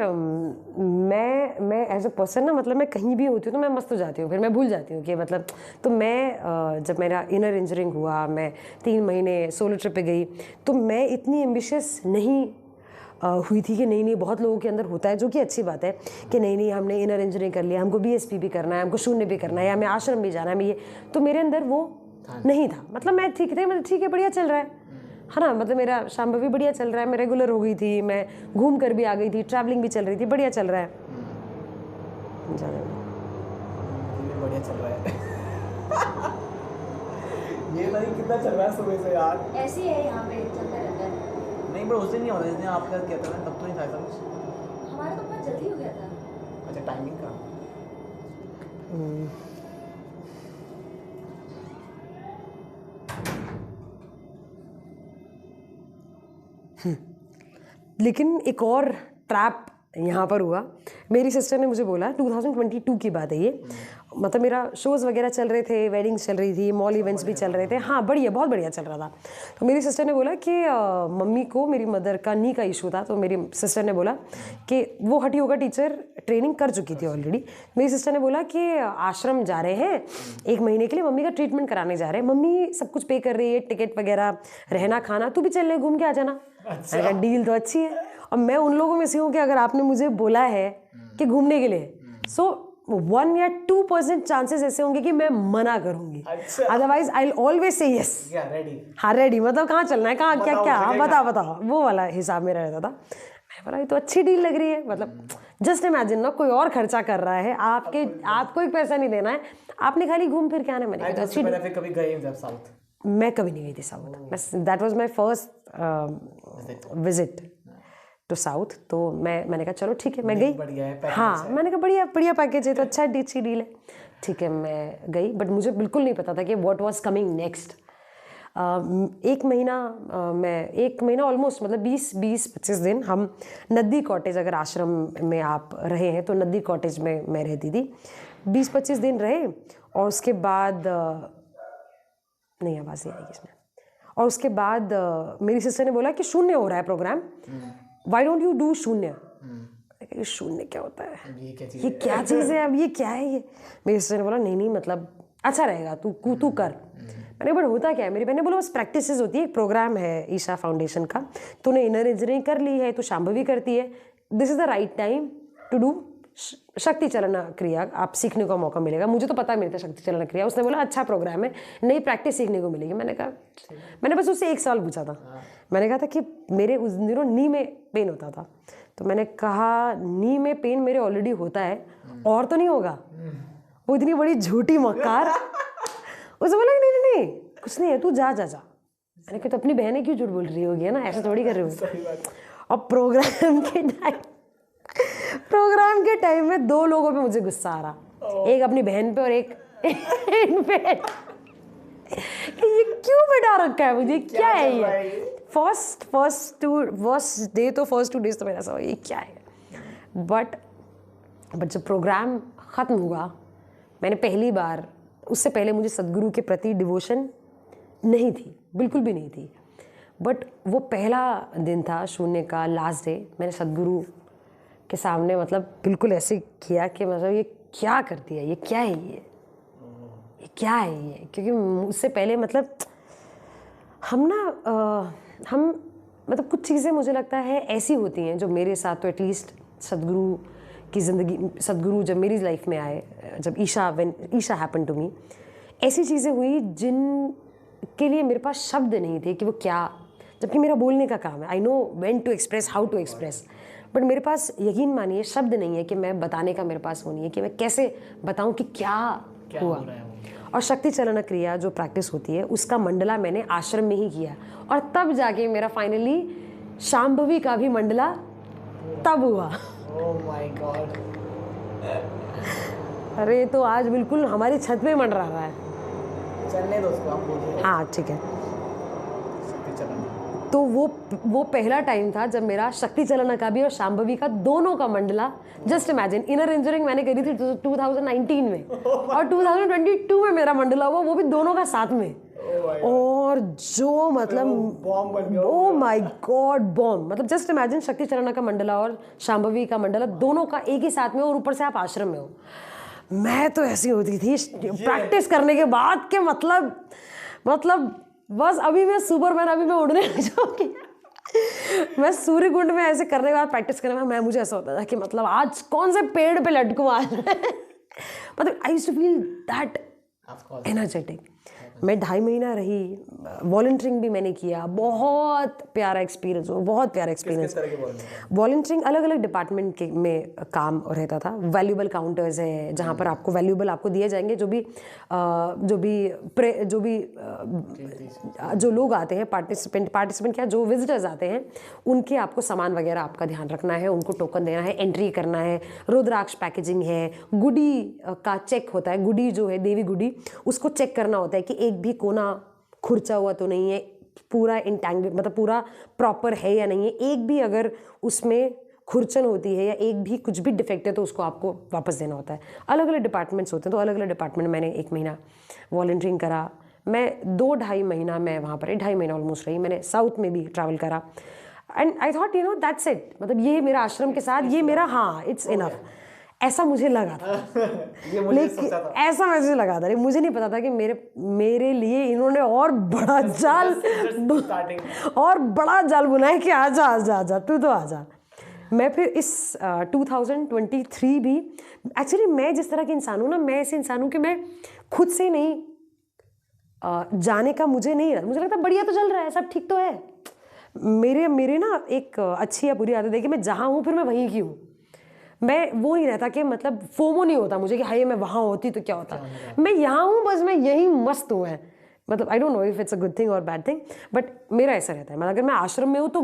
Speaker 1: मैं एज अ पर्सन ना, मतलब मैं कहीं भी होती हूँ तो मैं मस्त हो जाती हूँ, फिर मैं भूल जाती हूँ कि मतलब, तो मैं जब मेरा इनर इंजरिंग हुआ, मैं 3 महीने सोलो ट्रिप पे गई, तो मैं इतनी एम्बिशियस नहीं हुई थी कि नहीं बहुत लोगों के अंदर होता है, जो कि अच्छी बात है कि नहीं हमने इनर इंजरिंग कर लिया, हमको BSP भी करना है, हमको शून्य भी करना है, या हमें आश्रम भी जाना है, मैं ये, तो मेरे अंदर वो नहीं था। मतलब मैं ठीक थे, मतलब ठीक है, बढ़िया चल रहा है ना, मतलब मेरा शांभवी बढ़िया चल रहा है, मैं रेगुलर हो गई थी, मैं घूम कर भी आ गई थी, ट्रैवलिंग भी चल रही थी, बढ़िया चल रहा है,
Speaker 2: बढ़िया चल रहा है। ये नहीं कितना चल रहा है सुबह से यार,
Speaker 3: ऐसे ही है यहाँ पे चलता रहता है।
Speaker 2: नहीं पर उससे नहीं होता जिसने आपका क्या था तब तो नहीं था ऐसा कुछ।
Speaker 3: हमारा तो बहुत जल्दी हो गया था।
Speaker 2: अच्छा, टाइमिंग का।
Speaker 1: लेकिन एक और ट्रैप यहाँ पर हुआ। मेरी सिस्टर ने मुझे बोला, 2022 की बात है ये, मतलब मेरा शोज़ वगैरह चल रहे थे, वेडिंग्स चल रही थी, मॉल इवेंट्स भी चल रहे थे, हाँ बढ़िया, बहुत बढ़िया चल रहा था। तो मेरी सिस्टर ने बोला कि मम्मी को, मेरी मदर का नी का इशू था, तो मेरी सिस्टर ने बोला कि वो हठी योगा टीचर ट्रेनिंग कर चुकी थी ऑलरेडी। मेरी सिस्टर ने बोला कि आश्रम जा रहे हैं 1 महीने के लिए, मम्मी का ट्रीटमेंट कराने जा रहे हैं, मम्मी सब कुछ पे कर रही है, टिकट वगैरह, रहना खाना, तू भी चल ले, घूम के आ जाना। अच्छा। डील तो अच्छी है, और मैं उन लोगों में से हूँ कि अगर आपने मुझे बोला है कि घूमने के लिए, सो 1 या 2% चांसेस ऐसे होंगे कि मैं मना करूंगी, otherwise I always say yes. हाँ रेडी, मतलब कहाँ चलना है, कहाँ क्या क्या बताओ, वो वाला हिसाब मेरा रहता था। मैं बोला ये तो अच्छी डील लग रही है, मतलब जस्ट इमेजिन ना, कोई और खर्चा कर रहा है, आपको एक पैसा नहीं देना है, आपने खाली घूम फिर के आना। मैंने कहा अच्छी डील।
Speaker 2: कभी गए हैं साउथ?
Speaker 1: मैं कभी नहीं गई थी south, that was my first visit to south, तो मैंने कहा चलो ठीक है, मैं गई। हाँ, मैंने कहा बढ़िया पैकेज है, तो अच्छी डील है, ठीक है, मैं गई। बट मुझे बिल्कुल नहीं पता था कि व्हाट वाज कमिंग नेक्स्ट। 1 महीना ऑलमोस्ट, मतलब 20-25 दिन हम नदी कॉटेज, अगर आश्रम में आप रहे हैं तो नदी कॉटेज में मैं रहती थी, 20-25 दिन रहे, और उसके बाद नहीं, आवाज़ नहीं आएगी इसमें, और उसके बाद मेरी सिस्टर ने बोला कि शून्य हो रहा है program, why don't you do Shoonya. Shoonya क्या होता है, ये क्या चीज़ है, अब ये क्या है ये। मेरी सिस्टर ने बोला नहीं मतलब अच्छा रहेगा, तू कर। मैंने बट होता क्या है, मेरी बहन ने बोला बस प्रैक्टिसेस होती है, एक प्रोग्राम है ईशा फाउंडेशन का, तूने इनर इंजीनियरिंग कर ली है, तो शांभवी करती है, this is the right time to do Shakti Chalana क्रिया, आप सीखने का मौका मिलेगा। मुझे तो पता मिलता शक्ति चलन क्रिया, उसने बोला अच्छा प्रोग्राम है, नई प्रैक्टिस सीखने को मिलेगी। मैंने बस उससे 1 सवाल पूछा था, मैंने कहा था कि मेरे उस दिनों नी में पेन होता था, तो मैंने कहा नी में पेन मेरे ऑलरेडी होता है, और तो नहीं होगा। वो इतनी बड़ी झूठी मक्कार, उसने बोला नहीं कुछ नहीं है, तू जा। मैंने कहा तो अपनी बहनें क्यों झूठ बोल रही होगी, है ना, ऐसा थोड़ी कर रही होगी। और प्रोग्राम के टाइम प्रोग्राम के टाइम में 2 लोगों पे मुझे गुस्सा आ रहा, एक अपनी बहन पे और एक इन पे। ये क्यों बिठा रखा है मुझे, क्या है ये? फर्स्ट डे तो फर्स्ट 2 डेज तो मेरा ऐसा हुआ, ये क्या है? बट जब प्रोग्राम ख़त्म हुआ, मैंने पहली बार, उससे पहले मुझे सदगुरु के प्रति डिवोशन नहीं थी, बिल्कुल भी नहीं थी, बट वो पहला दिन था शून्य का, लास्ट डे। मैंने सदगुरु के सामने मतलब बिल्कुल ऐसे किया कि मतलब ये क्या करती है, ये क्या है, ये क्या है ये? क्योंकि उससे पहले मतलब हम मतलब कुछ चीज़ें मुझे लगता है ऐसी होती हैं जो मेरे साथ, तो एटलीस्ट सदगुरु की ज़िंदगी, सदगुरु जब मेरी लाइफ में आए, जब ईशा हैपन टू मी, ऐसी चीज़ें हुई जिनके लिए मेरे पास शब्द नहीं थे कि वो क्या, जबकि मेरा बोलने का काम है, I know when to express, how to express, but मेरे पास यकीन मानिए शब्द नहीं है कि मैं बताने का मेरे पास वो नहीं है कि मैं कैसे बताऊं कि क्या हुआ। और शक्ति चलन क्रिया जो प्रैक्टिस होती है उसका मंडला मैंने आश्रम में ही किया, और तब जाके मेरा फाइनली शांभवी का भी मंडला तब हुआ।
Speaker 2: Oh my God.
Speaker 1: अरे तो आज बिल्कुल हमारी छत पे मंडरा रहा है।
Speaker 2: चलने दो उसको, आप बोलिए।
Speaker 1: हाँ ठीक है।
Speaker 2: शक्ति चलन।
Speaker 1: तो वो पहला टाइम था जब मेरा शक्ति चलन का भी और शांभवी का दोनों का Mandla, just imagine, inner injuring मैंने करी थी 2019 में और 2022 में मेरा मंडला हुआ, वो भी दोनों का साथ में। और जो मतलब ओ माय गॉड, बॉम्ब, मतलब जस्ट इमेजिन शक्ति चरण का मंडला और शांभवी का मंडला दोनों का एक ही साथ में, और ऊपर से आप आश्रम में हो। मैं तो ऐसी होती थी प्रैक्टिस करने के बाद के मतलब बस अभी मैं सुपरमैन, अभी मैं उड़ने लग जाऊंगी। मैं सूर्य कुंड में ऐसे करने के बाद प्रैक्टिस करने में मुझे ऐसा होता था कि मतलब आज कौन से पेड़ पे लटकूं आज। मतलब I used to feel that energetic. मैं 2.5 महीना रही, वॉलंटियरिंग भी मैंने किया, बहुत प्यारा एक्सपीरियंस हुआ, बहुत प्यारा एक्सपीरियंस। वॉलंटियरिंग अलग अलग डिपार्टमेंट के में काम रहता था। वैल्यूबल काउंटर्स है जहाँ पर आपको वैल्यूबल आपको दिए जाएंगे, जो लोग आते हैं पार्टिसिपेंट क्या, जो विजिटर्स आते हैं उनके आपको सामान वगैरह आपका ध्यान रखना है, उनको टोकन देना है, एंट्री करना है, रुद्राक्ष पैकेजिंग है, गुडी का चेक होता है, गुडी जो है देवी गुडी, उसको चेक करना होता है कि एक भी कोना खुरचा हुआ तो नहीं है, पूरा इंटैंगल मतलब पूरा प्रॉपर है या नहीं है, एक भी अगर उसमें खुरचन होती है या एक भी कुछ भी डिफेक्ट है तो उसको आपको वापस देना होता है। अलग अलग डिपार्टमेंट्स होते हैं, तो अलग अलग डिपार्टमेंट मैंने 1 महीना वॉलंटियरिंग करा। मैं 2-2.5 महीना मैं वहाँ पर 2.5 महीना ऑलमोस्ट रही। मैंने साउथ में भी ट्रैवल करा and I thought that's it, मतलब ये मेरा आश्रम के साथ ये मेरा, हाँ इट्स इनफ, ऐसा मुझे लगा था। लेकिन ऐसा मुझे लगा था, मुझे नहीं पता था कि मेरे लिए इन्होंने और बड़ा जाल बुनाया कि आजा तू तो आजा। मैं फिर इस 2023 भी, एक्चुअली मैं जिस तरह के इंसान हूँ ना, मैं ऐसे इंसान हूँ कि मैं खुद से नहीं जाने का मुझे लगता बढ़िया तो चल रहा है, सब ठीक तो है। मेरे ना एक अच्छी या बुरी आदत है कि मैं जहाँ हूँ फिर मैं वहीं की हूँ। मैं वो नहीं रहता कि मतलब फोमो नहीं होता मुझे कि हाय मैं वहाँ होती तो क्या होता, मैं यहाँ हूँ बस, मैं यही मस्त हूँ। मैं मतलब I don't know if it's a good thing और बैड थिंग, बट मेरा ऐसा रहता है। मतलब अगर मैं आश्रम में हूँ तो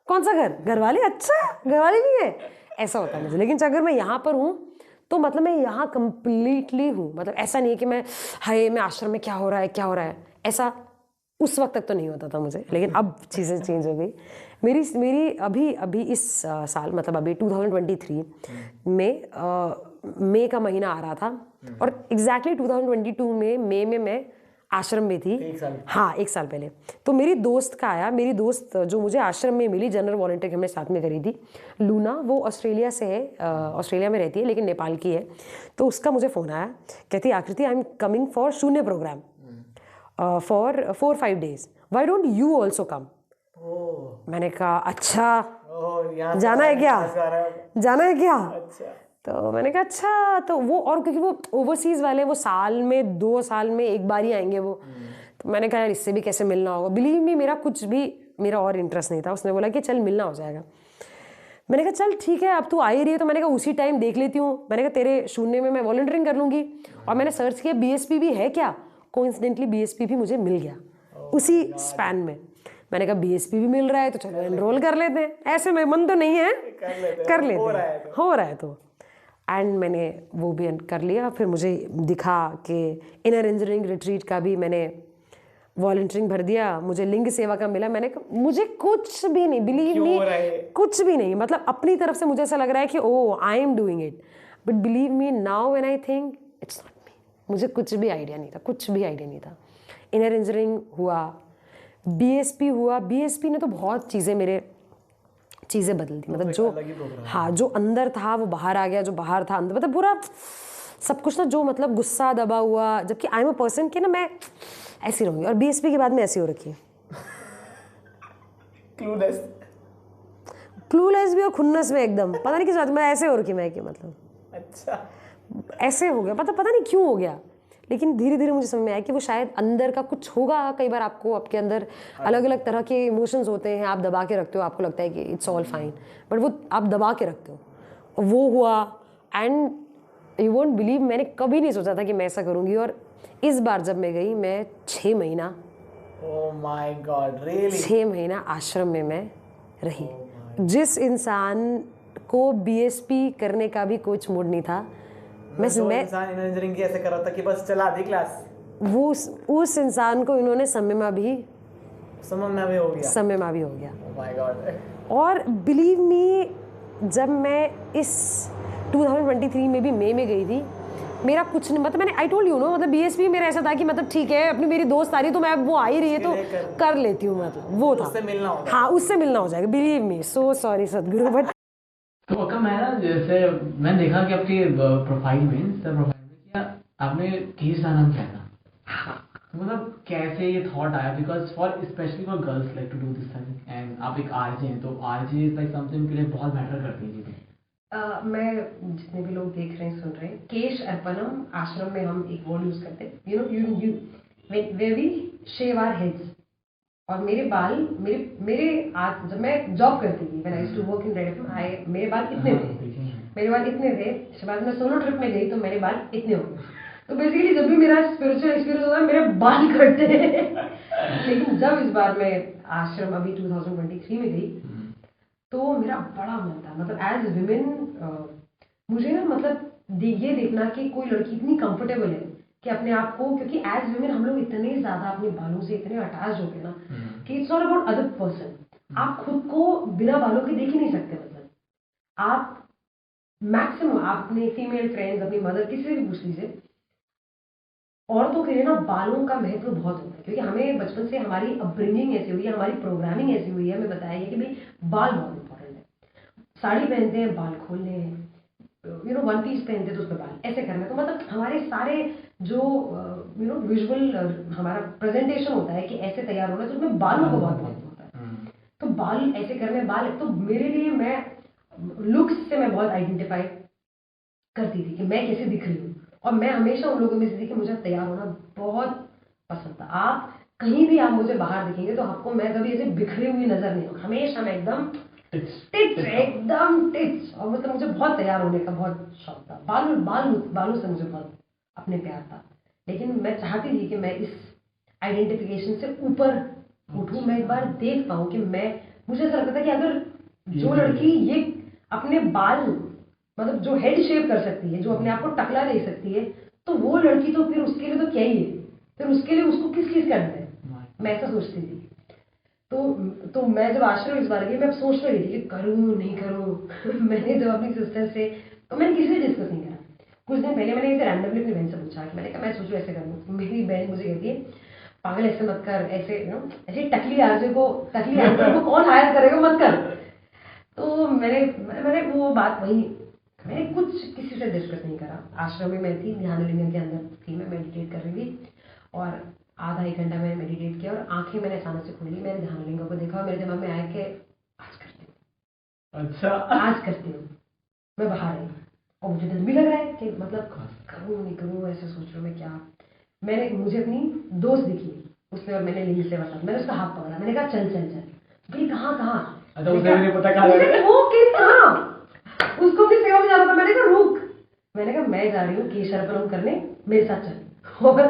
Speaker 1: कौन सा घर वाले, अच्छा घर वाले भी है, ऐसा होता है मुझे। लेकिन अगर मैं यहाँ पर हूँ तो मतलब मैं यहाँ कंप्लीटली हूँ। मतलब ऐसा नहीं है कि मैं आश्रम में क्या हो रहा है, ऐसा उस वक्त तक तो नहीं होता था मुझे। लेकिन अब चीज़ें चेंज हो गई। मेरी अभी इस साल, मतलब अभी 2023 में मई का महीना आ रहा था और एग्जैक्टली 2022 में मई में मैं आश्रम में थी। हाँ, 1 साल पहले। तो मेरी दोस्त का आया, मेरी दोस्त जो मुझे आश्रम में मिली, जनरल वॉलंटियर हमने साथ में करी थी, लूना, वो ऑस्ट्रेलिया से है, ऑस्ट्रेलिया में रहती है लेकिन नेपाल की है। तो उसका मुझे फ़ोन आया, कहती Aakriti I am coming for Shoonya program for 4-5 days, why don't you also come. मैंने कहा अच्छा, जाना है क्या? अच्छा। तो मैंने कहा अच्छा। तो वो, और क्योंकि वो ओवरसीज़ वाले, वो साल में 2 साल में एक बार ही आएंगे वो, तो मैंने कहा यार इससे भी कैसे मिलना होगा। बिलीव मी, मेरा और इंटरेस्ट नहीं था। उसने बोला कि चल मिलना हो जाएगा। मैंने कहा चल ठीक है, अब तू आ ही रही है तो मैंने कहा उसी टाइम देख लेती हूँ। मैंने कहा तेरे शून्य में मैं वॉलंटियरिंग कर लूँगी। और मैंने सर्च किया BSP भी है क्या, कोइंसिडेंटली BSP भी मुझे मिल गया उसी स्पैन में। मैंने कहा बीएसपी भी मिल रहा है तो चलो एनरोल कर लेते हैं, ऐसे में मन तो नहीं है, कर लेते
Speaker 2: हो रहा है
Speaker 1: हैं, हो रहा है तो। एंड मैंने वो भी कर लिया। फिर मुझे दिखा कि इनर इंजीनियरिंग रिट्रीट का भी मैंने वॉलंटियरिंग भर दिया, मुझे लिंग सेवा का मिला। मैंने कहा मुझे कुछ भी नहीं, बिलीव मी, कुछ भी नहीं, मतलब अपनी तरफ से मुझे ऐसा लग रहा है कि oh I am doing it, but believe me now when I think it's not me. मुझे कुछ भी आइडिया नहीं था, कुछ भी आइडिया नहीं था। इनर इंजीनियरिंग हुआ, बीएसपी हुआ, बीएसपी ने तो बहुत चीज़ें बदल दी, मतलब जो हाँ जो अंदर था वो बाहर आ गया, जो बाहर था अंदर, मतलब पूरा सब कुछ ना, जो मतलब गुस्सा दबा हुआ, जबकि आई एम अ पर्सन कि ना मैं ऐसी रहूँगी, और बीएसपी के बाद में ऐसी हो रखी है, क्लूलेस भी और खुन्नस में एकदम, पता नहीं किस बात मैं ऐसे हो रखी मैं कि मतलब
Speaker 2: अच्छा
Speaker 1: ऐसे हो गया, पता नहीं क्यों हो गया। लेकिन धीरे धीरे मुझे समझ में आया कि वो शायद अंदर का कुछ होगा। कई बार आपको आपके अंदर अलग अलग तरह के इमोशंस होते हैं, आप दबा के रखते हो, आपको लगता है कि इट्स ऑल फाइन, बट वो आप दबा के रखते हो, और वो हुआ। एंड यू वोंट बिलीव, मैंने कभी नहीं सोचा था कि मैं ऐसा करूँगी। और इस बार जब मैं गई, मैं 6 महीना,
Speaker 2: ओह माय गॉड, रियली
Speaker 1: 6 महीना आश्रम में मैं रही। जिस इंसान को बीएसपी करने का भी कुछ मूड नहीं था, मैं
Speaker 2: इंसान इंजीनियरिंग की ऐसे कर रहा था कि बस चला दी क्लास,
Speaker 1: वो उस इंसान को इन्होंने समय में भी
Speaker 2: हो गया।
Speaker 1: Oh
Speaker 2: my God.
Speaker 1: और बिलीव मी, जब मैं इस 2023 में भी मई में गई थी, मेरा कुछ नहीं, मतलब मैंने आई टोल्ड यू नो, मतलब बीएसपी मेरा ऐसा था कि मतलब ठीक है, अपनी मेरी दोस्त आ रही तो मैं वो आ ही रही है तो कर लेती हूँ, मतलब वो था,
Speaker 2: उससे मिलना होगा।
Speaker 1: हाँ उससे मिलना हो जाएगा, बिलीव मी, सो सॉरी सदगुरु। बट
Speaker 4: तो अक्का, मैं ना जैसे मैंने देखा कि आपके प्रोफाइल में क्या आपने केस नाम क्या था, तो मतलब कैसे ये थॉट आया, because for specially for girls like to do this thing, and आप एक आरजे हैं, तो आरजे इज लाइक समथिंग के लिए बहुत मैटर करती है चीज़ें।
Speaker 1: मैं जितने भी लोग देख रहे हैं, सुन रहे हैं, केश अर्पणम आश्रम में हम एक वर्ड यूज करते हैं, you know, you where we shave our heads. और मेरे बाल, मेरे आज जब मैं जॉब करती थी, when I used to work in red FM, मेरे बाल इतने थे, मेरे बाल इतने थे। उसके बाद मैं सोलो ट्रिप में गई तो मेरे बाल इतने हो गए। तो बेसिकली जब भी मेरा स्पिरिचुअल एक्सपीरियंस होता है, मेरे बाल कटते हैं। लेकिन जब इस बार मैं आश्रम अभी 2023 में गई, तो मेरा बड़ा मन था, मतलब एज विमेन मुझे ना, मतलब ये देखना कि कोई लड़की इतनी कंफर्टेबल है कि अपने आप को, क्योंकि एज विमेन हम लोग इतने ज़्यादा अपने बालों से इतने अटैच होते हैं ना कि it's not about other person. आप खुद को बिना बालों के देख ही नहीं सकते, मतलब आप मैक्सिमम, आप अपने फीमेल फ्रेंड्स, अपनी मदर, किसी से भी पूछ लीजिए, औरतों के लिए ना बालों का महत्व बहुत होता है, क्योंकि हमें बचपन से हमारी अपब्रिंगिंग ऐसी हुई है, हमारी प्रोग्रामिंग ऐसी हुई है, हमें बताया गया कि भाई बाल बहुत इंपॉर्टेंट है। साड़ी पहनते हैं, बाल खोलने हैं, यू नो, वन पीस पहनते तो उस पर बाल ऐसे करना है। तो मतलब हमारे सारे जो यू नो विजुअल हमारा प्रेजेंटेशन होता है कि ऐसे तैयार होना है, तो उसमें बालों को बहुत महत्व होता है। तो बाल ऐसे करने, बाल, तो मेरे लिए मैं लुक्स से मैं बहुत आइडेंटिफाई करती थी कि मैं कैसे दिख रही हूँ, और मैं हमेशा उन लोगों में से थी कि मुझे तैयार होना बहुत पसंद था। आप कहीं भी आप मुझे बाहर दिखेंगे तो आपको मैं कभी ऐसे बिखरी हुई नजर नहीं हूँ, हमेशा मैं एकदम टिच, एकदम टिच। और मतलब मुझे बहुत तैयार होने का बहुत शौक था, बालों से मुझे बहुत अपने प्यार था। लेकिन मैं चाहती थी कि मैं इस आइडेंटिफिकेशन से ऊपर उठूं, मैं एक बार देख पाऊँ कि मुझे ऐसा लगता था कि अगर जो लड़की ये अपने बाल, मतलब जो हेड शेप कर सकती है, जो अपने आप को टकला दे सकती है, तो वो लड़की तो फिर उसके लिए तो क्या ही है, फिर उसके लिए उसको किस चीज़ का डर है, मैं ऐसा सोचती थी। तो मैं जब आश्रम इस बार गई, मैं अब सोच रही थी कि करूँ नहीं करूँ। मैंने जब अपनी सिस्टर से, तो मैंने किसी से डिस्कस नहीं करा। कुछ दिन पहले मैंने इसे रैंडमली अपनी बहन से पूछा कि मैंने कहा मैं सोचूँ ऐसे करूँ। मेरी बहन मुझे कहती है पागल ऐसे मत कर, ऐसे नो, ऐसे टकली आरजे को, टकली एंकर को कौन हायर करेगा, मत कर। तो मैंने वो बात वही, मैंने कुछ किसी से डिस्कस नहीं करा। आश्रम में मैं थी, ध्यान लिंगन के अंदर थी, मैं मेडिटेट कर रही थी, और आधा एक घंटा मैंने मेडिटेट किया, और आंखें मैंने अचानक से खोली, मैंने ध्यान लिंगन को देखा, और मेरे दिमाग में आया कि आज करती हूँ,
Speaker 2: अच्छा
Speaker 1: आज करती हूँ। मैं बाहर आई, और मुझे डर भी लग रहा है कि मतलब करूँ नहीं करूँ, ऐसे सोच रही हूँ मैं क्या। मुझे अपनी दोस्त दिखी, उसने, और मैंने लिंग सेवा साथ, मैंने उसका हाथ पकड़ा, मैंने कहा चल चल चल। भाई कहाँ,
Speaker 2: अच्छा उसे भी नहीं पता कहाँ
Speaker 1: उसको भी सेवा में जाना था। मैंने कहा रुक, मैंने कहा मैं जा रही हूँ केश अर्पणम करने, मेरे साथ चल। और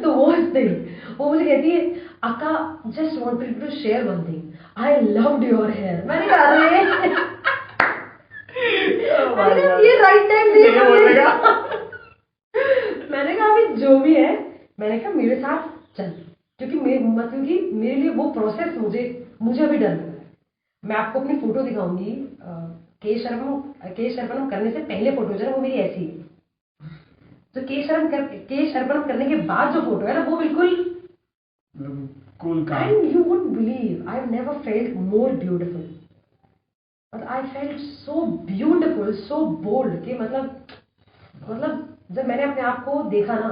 Speaker 1: तो वो हंसते ही वो मुझे कहती है Aaka just wanted to share one thing, I loved your hair. मैंने कहा अरे ये राइट टाइम नहीं है बोलने का। मैंने कहा अभी जो भी है, मैंने कहा मेरे साथ चल, क्योंकि मेरे लिए वो प्रोसेस मुझे अभी डर लग रहा है। मैं आपको अपनी फोटो दिखाऊंगी, के शर्पणम करने से पहले फोटो जो है वो मेरी ऐसी है। तो के शर्पणम करने के बाद जो फोटो है ना वो बिल्कुल
Speaker 4: कूल का।
Speaker 1: And you would believe I have never felt more beautiful, but I felt so beautiful, so bold कि मतलब जब मैंने अपने आप को देखा ना,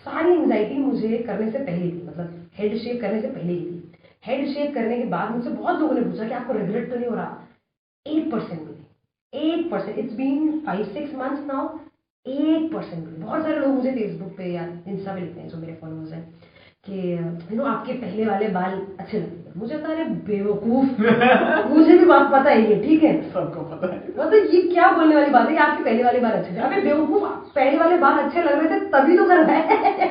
Speaker 1: सारी एंजाइटी मुझे करने से पहले थी, मतलब हेड शेप करने से पहले ही थी। हेड शेप करने के बाद मुझसे बहुत लोगों ने पूछा कि आपको रिग्रेट तो नहीं हो रहा? 8% मिले, 8%। इट्स बीन 5-6 मंथ्स नाउ, 8% मिले। बहुत सारे लोग मुझे फेसबुक पे या इंस्टा पे लिखते हैं जो मेरे फॉलोअर्स हैं कि आपके पहले वाले बाल अच्छे लगते हैं। मुझे तो अरे बेवकूफ, मुझे भी बात पता है ये, ठीक है,
Speaker 4: सबको पता है।
Speaker 1: मतलब ये क्या बोलने वाली बात है कि आपके पहले वाले बाल अच्छे थे? अबे बेवकूफ, पहले वाले बाल अच्छे लग रहे थे तभी तो कर रहा है।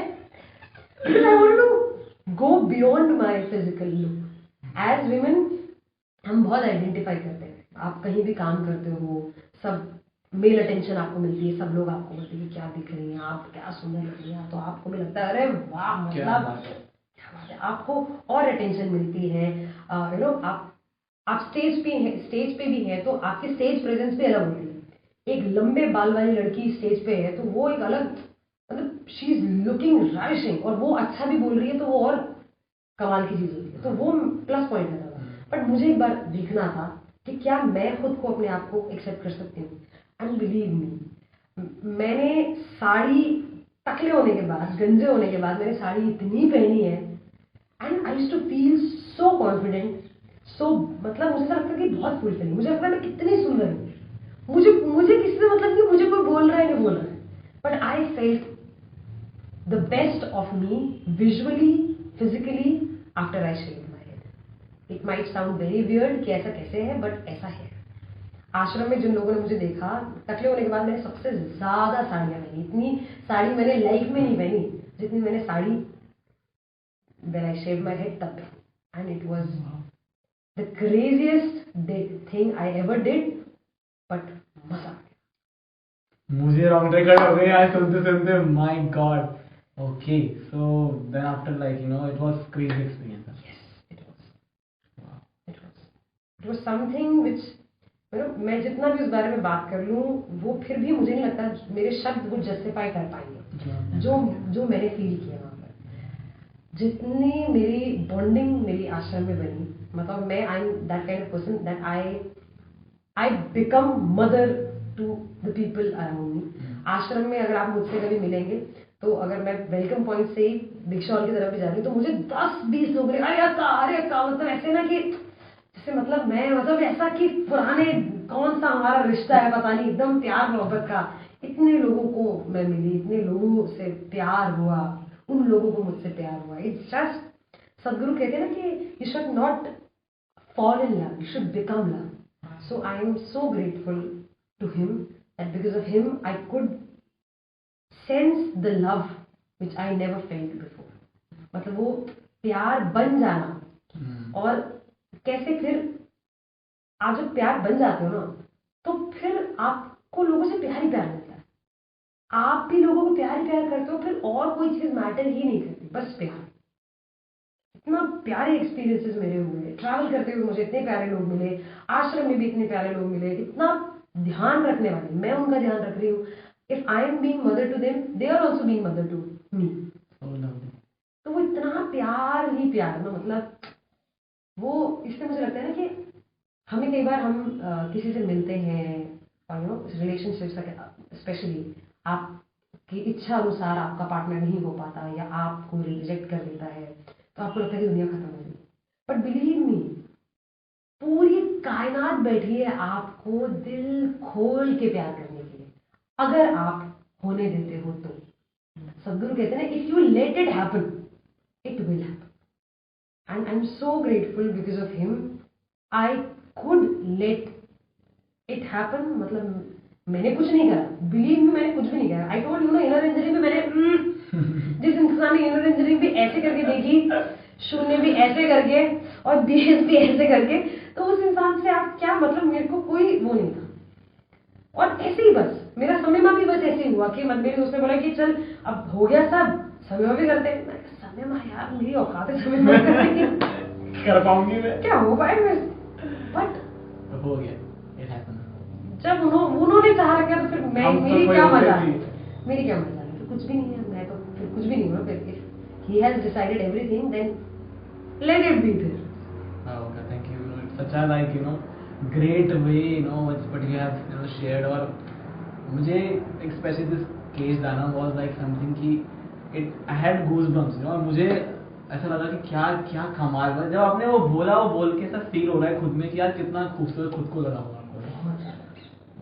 Speaker 1: I want to go beyond my physical look. As women हम बहुत आइडेंटिफाई करते हैं। आप कहीं भी काम करते हो, सब मेल अटेंशन आपको मिलती है, सब लोग आपको बोलते हैं कि क्या दिख रही हैं आप, क्या सुंदर लग रही हैं, तो आपको भी लगता है अरे वाह, मतलब क्या बात है, आपको और अटेंशन मिलती है। यू नो आप स्टेज पे भी है तो आपकी स्टेज प्रेजेंस भी अलग होती है। एक लंबे बाल वाली लड़की स्टेज पे है तो वो एक अलग, मतलब शी इज लुकिंग रैविशिंग, और वो अच्छा भी बोल रही है तो वो और कमाल की चीज होती है, तो वो प्लस पॉइंट है। बट मुझे एक बार देखना था कि क्या मैं खुद को अपने आप को एक्सेप्ट कर सकती हूँ। एंड बिलीव मी, मैंने साड़ी टकले होने के बाद, गंजे होने के बाद मैंने साड़ी इतनी पहनी है and I used to feel so confident, so मतलब मुझे ऐसा लगता है कि बहुत फुलफिलिंग, मुझे लगता है मैं कितनी सुंदर हूँ। मुझे किसी से मतलब कि मुझे कोई बोल रहा है नहीं बोल रहा है, but I felt the best of me visually, physically after I shave my head. It might sound very weird कि ऐसा कैसे है, बट ऐसा है। आश्रम में जिन लोगों ने मुझे देखा, टकले होने के बाद मैंने सबसे ज्यादा साड़ियां पहनी। इतनी साड़ी मैंने लाइफ में नहीं पहनी जितनी मैंने sari when I shaved my head तब पहनी, and it was the craziest thing I ever did, but मजा आ गया।
Speaker 4: मुझे रॉन्ग ट्रिगर हो गए आज सुनते सुनते। My god. Okay, so then after like you know it was crazy experience.
Speaker 1: Yes, it was something which मैं जितना भी उस बारे में बात कर लूँ वो फिर भी मुझे नहीं लगता मेरे शब्द वो जस्टिफाई कर पाएंगे जो मैंने फील किया वहाँ पर। जितनी मेरी बॉन्डिंग मेरी आश्रम में बनी, मतलब मैं I am that kind of person that I become mother to the people around me. Ashram में अगर आप मुझसे कभी मिलेंगे तो अगर मैं वेलकम पॉइंट से ही दीक्षा हॉल की तरफ भी जा रही हूँ तो मुझे 10-20 लोग अरे अक्का, मतलब ऐसे ना कि जैसे मतलब मैं मतलब ऐसा कि पुराने कौन सा हमारा रिश्ता है पता नहीं, एकदम प्यार मोहब्बत का। इतने लोगों को मैं मिली, इतने लोगों से प्यार हुआ, उन लोगों को मुझसे प्यार हुआ। इट्स जस्ट, सदगुरु कहते हैं ना कि you should not fall in love, you should become love. So I am so grateful to him that because of him I could sense the love which I never felt before. मतलब वो प्यार बन जाना, और कैसे फिर आप जब प्यार बन जाते हो ना तो फिर आपको लोगों से प्यार ही प्यार मिलता है, आप भी लोगों को प्यार ही प्यार करते हो, फिर और कोई चीज मैटर ही नहीं करती, बस प्यार। इतना प्यारे एक्सपीरियंसेस मेरे हुए, ट्रैवल करते हुए मुझे इतने प्यारे लोग मिले, आश्रम में भी इतने प्यारे लोग मिले, इतना ध्यान रखने वाले, मैं उनका ध्यान रख रही हूँ। If I am being mother to them, they are also being mother to me. तो वो इतना प्यार ही प्यार ना, मतलब वो, इसलिए मुझे लगता है ना कि हमें कई बार हम किसी से मिलते हैं और यू नो रिलेशनशिप्स स्पेशली आपकी इच्छा अनुसार आपका पार्टनर नहीं हो पाता या आपको रिजेक्ट कर देता है तो आपको लगता है कि दुनिया खत्म हो गई। बट बिलीव मी, पूरी कायनात बैठी है आपको दिल खोल के प्यार करने के लिए, अगर आप होने देते हो तो। सदगुरु कहते हैं ना, if you let it happen it will happen, and I am so grateful because of him I could let it happen. मतलब मैंने कुछ नहीं करा, बिलीव मी, मैंने कुछ भी नहीं करा। आई टोल्ड यू ना, इनर इंजरी में मैंने जिस इंसान ने यूनिट इंजीनियरिंग भी ऐसे करके देखी, शून्य भी ऐसे करके और बेस भी ऐसे करके, तो उस इंसान से आप क्या मतलब, मेरे को कोई वो नहीं था। और ऐसे ही बस मेरा समय में भी बस ऐसे ही हुआ कि मेरे दोस्त ने बोला कि चल अब हो गया सब, समय में भी करते हैं। मैं कहा, समय में यार मेरी औकात है समय में करने की,
Speaker 4: कर पाऊंगी मैं,
Speaker 1: क्या हो पाएगा। बट
Speaker 4: हो गया, इट हैपेंड।
Speaker 1: जब उन्होंने चाह रखा तो फिर मेरी
Speaker 4: कोई
Speaker 1: क्या
Speaker 4: होते
Speaker 1: मजा,
Speaker 4: नहीं।
Speaker 1: मेरी क्या मजा, फिर कुछ भी नहीं है, मैं तो फिर कुछ भी नहीं हूँ। फिर he has decided everything, then let it be there.
Speaker 4: Okay, thank you. It's such a like great way what you have shared. और मुझे especially this case Dana was like something कि I had goosebumps और मुझे ऐसा लगा कि क्या क्या कमाल हुआ जब आपने वो बोला, वो बोल के ऐसा फील हो रहा है खुद में कि यार कितना खूबसूरत खुद को लगा हुआ आपको।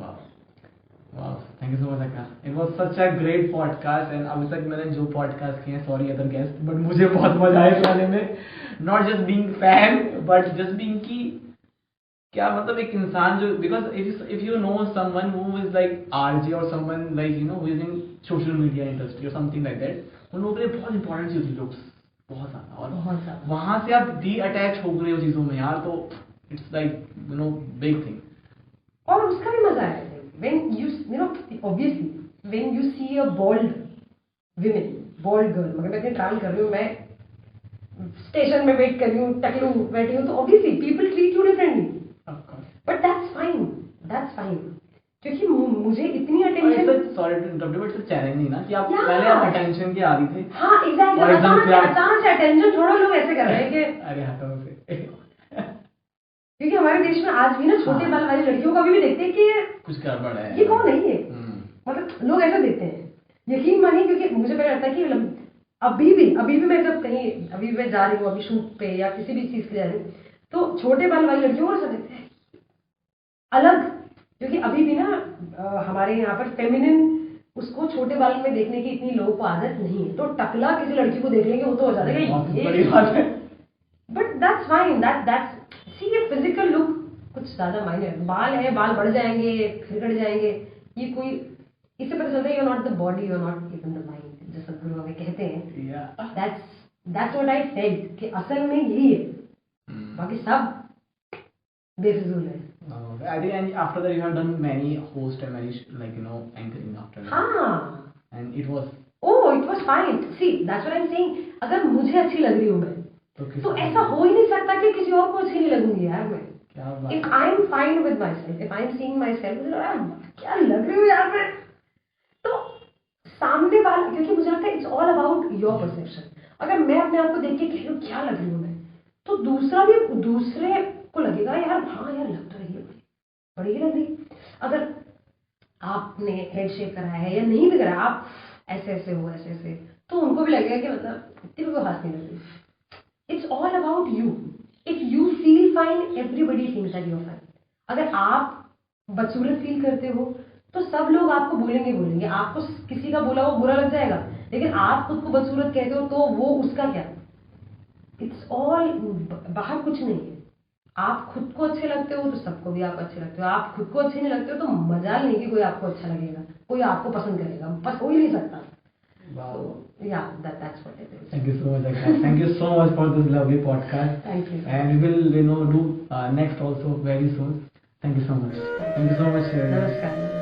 Speaker 4: वाह वाह, थैंक यू सो मच अक्का, it was such a great podcast. And अभी तक मैंने जो पॉडकास्ट किए हैं, सॉरी अदर गेस्ट, बट मुझे बहुत मजा आया सुनाने में। Not just being fan but just being कि क्या मतलब एक इंसान जो, because if you know someone who is like RJ और someone like who is in social media industry और समथिंग लाइक दैट, उन लोगों के लिए बहुत इंपॉर्टेंट चीज होती है लुक्स, बहुत ज्यादा। और वहां से आप डी अटैच हो गए हो चीजों में यार, तो इट्स लाइक बिग थिंग।
Speaker 1: और उसका भी मजा है when you know obviously when you see a bald women, bald girl, मगर मैं इतनी ट्रैवल कर रही हूँ, मैं स्टेशन में वेट कर रही हूँ, टकलू बैठी हूँ, तो obviously people treat you differently, but that's fine क्योंकि मुझे इतनी attention,
Speaker 4: sorry to interrupt but it's challenging ना कि आप
Speaker 1: Yeah.
Speaker 4: पहले आप अटेंशन के आदी थे।
Speaker 1: हाँ एग्जैक्टली,
Speaker 4: और एकदम से आप-
Speaker 1: अचानक से अटेंशन छोड़ो, लोग ऐसे कर रहे हैं कि
Speaker 4: अरे हटाओ से
Speaker 1: क्योंकि हमारे देश में आज भी ना छोटे बाल वाली लड़कियों का भी देखते हैं कि
Speaker 4: कुछ गड़बड़ है,
Speaker 1: ये कौन है ये,
Speaker 4: हम्म।
Speaker 1: मतलब लोग ऐसा देखते हैं। यकीन मानिए, क्योंकि मुझे पता लगता है कि अभी भी मैं जब कहीं, अभी मैं जा रही हूँ अभी शूट पे या किसी भी चीज के जा रही हूँ, तो छोटे बाल वाली लड़कियों को ऐसा देखते हैं अलग, क्योंकि अभी भी ना हमारे यहाँ पर फेमिनिन उसको छोटे बाल में देखने की इतनी लोगों को आदत नहीं है, तो टकला किसी लड़की को देख लेंगे वो तो हो जाएगा
Speaker 4: बहुत बड़ी बात है।
Speaker 1: But that's fine, that's see ये फिजिकल लुक कुछ ज्यादा मायने, बाल है, बाल बढ़ जाएंगे फिर कट जाएंगे, ये कोई, इससे पता चलता है you are not the body, you are not even the mind, जो सदगुरु हमें कहते हैं। दैट्स व्हाट आई फेल्ट कि असल में यही है, बाकी सब बेफिजूल है।
Speaker 4: I think and after that you have done many host and many anchoring after that.
Speaker 1: हाँ,
Speaker 4: And it was
Speaker 1: it was fine. See, that's what I'm saying. अगर मुझे अच्छी लग रही हूँ मैं, तो ऐसा हो ही नहीं सकता कि किसी और को अच्छी नहीं लगूंगी यार मैं।
Speaker 4: क्या बात।
Speaker 1: If I'm fine with myself, if I'm seeing myself, क्या लग रही हूँ यार मैं, तो सामने वाला, क्योंकि मुझे लगता है it's all about your perception. अगर मैं अपने आप को देख के कह रही हूँ क्या लग रही हूँ मैं, तो दूसरे को लगेगा यार हाँ यार लग तो रही है, बड़ी लग रही। अगर आपने हेड शेप कराया है या नहीं भी कराया, आप ऐसे ऐसे हो ऐसे ऐसे, तो उनको भी लगेगा कि मतलब इतनी भी कोई खास नहीं लग रही। It's all about you. If you feel fine, everybody thinks that you are fine. अगर आप बदसूरत फील करते हो तो सब लोग आपको बोलेंगे, आपको किसी का बोला वो बुरा लग जाएगा, लेकिन आप खुद को बदसूरत कहते हो तो वो उसका क्या। इट्स ऑल, बाहर कुछ नहीं है। आप खुद को अच्छे लगते हो तो सबको भी आप अच्छे लगते हो, आप खुद को अच्छे नहीं लगते हो तो मजाल नहीं कि कोई आपको अच्छा लगेगा, कोई आपको पसंद करेगा, बस हो ही नहीं सकता। Yeah, that's what it is.
Speaker 4: Thank you so much, Akash. Thank you so much for this lovely podcast.
Speaker 1: Thank you.
Speaker 4: And we will do next also very soon. Thank you so much. Thank you so much.
Speaker 1: नमस्कार।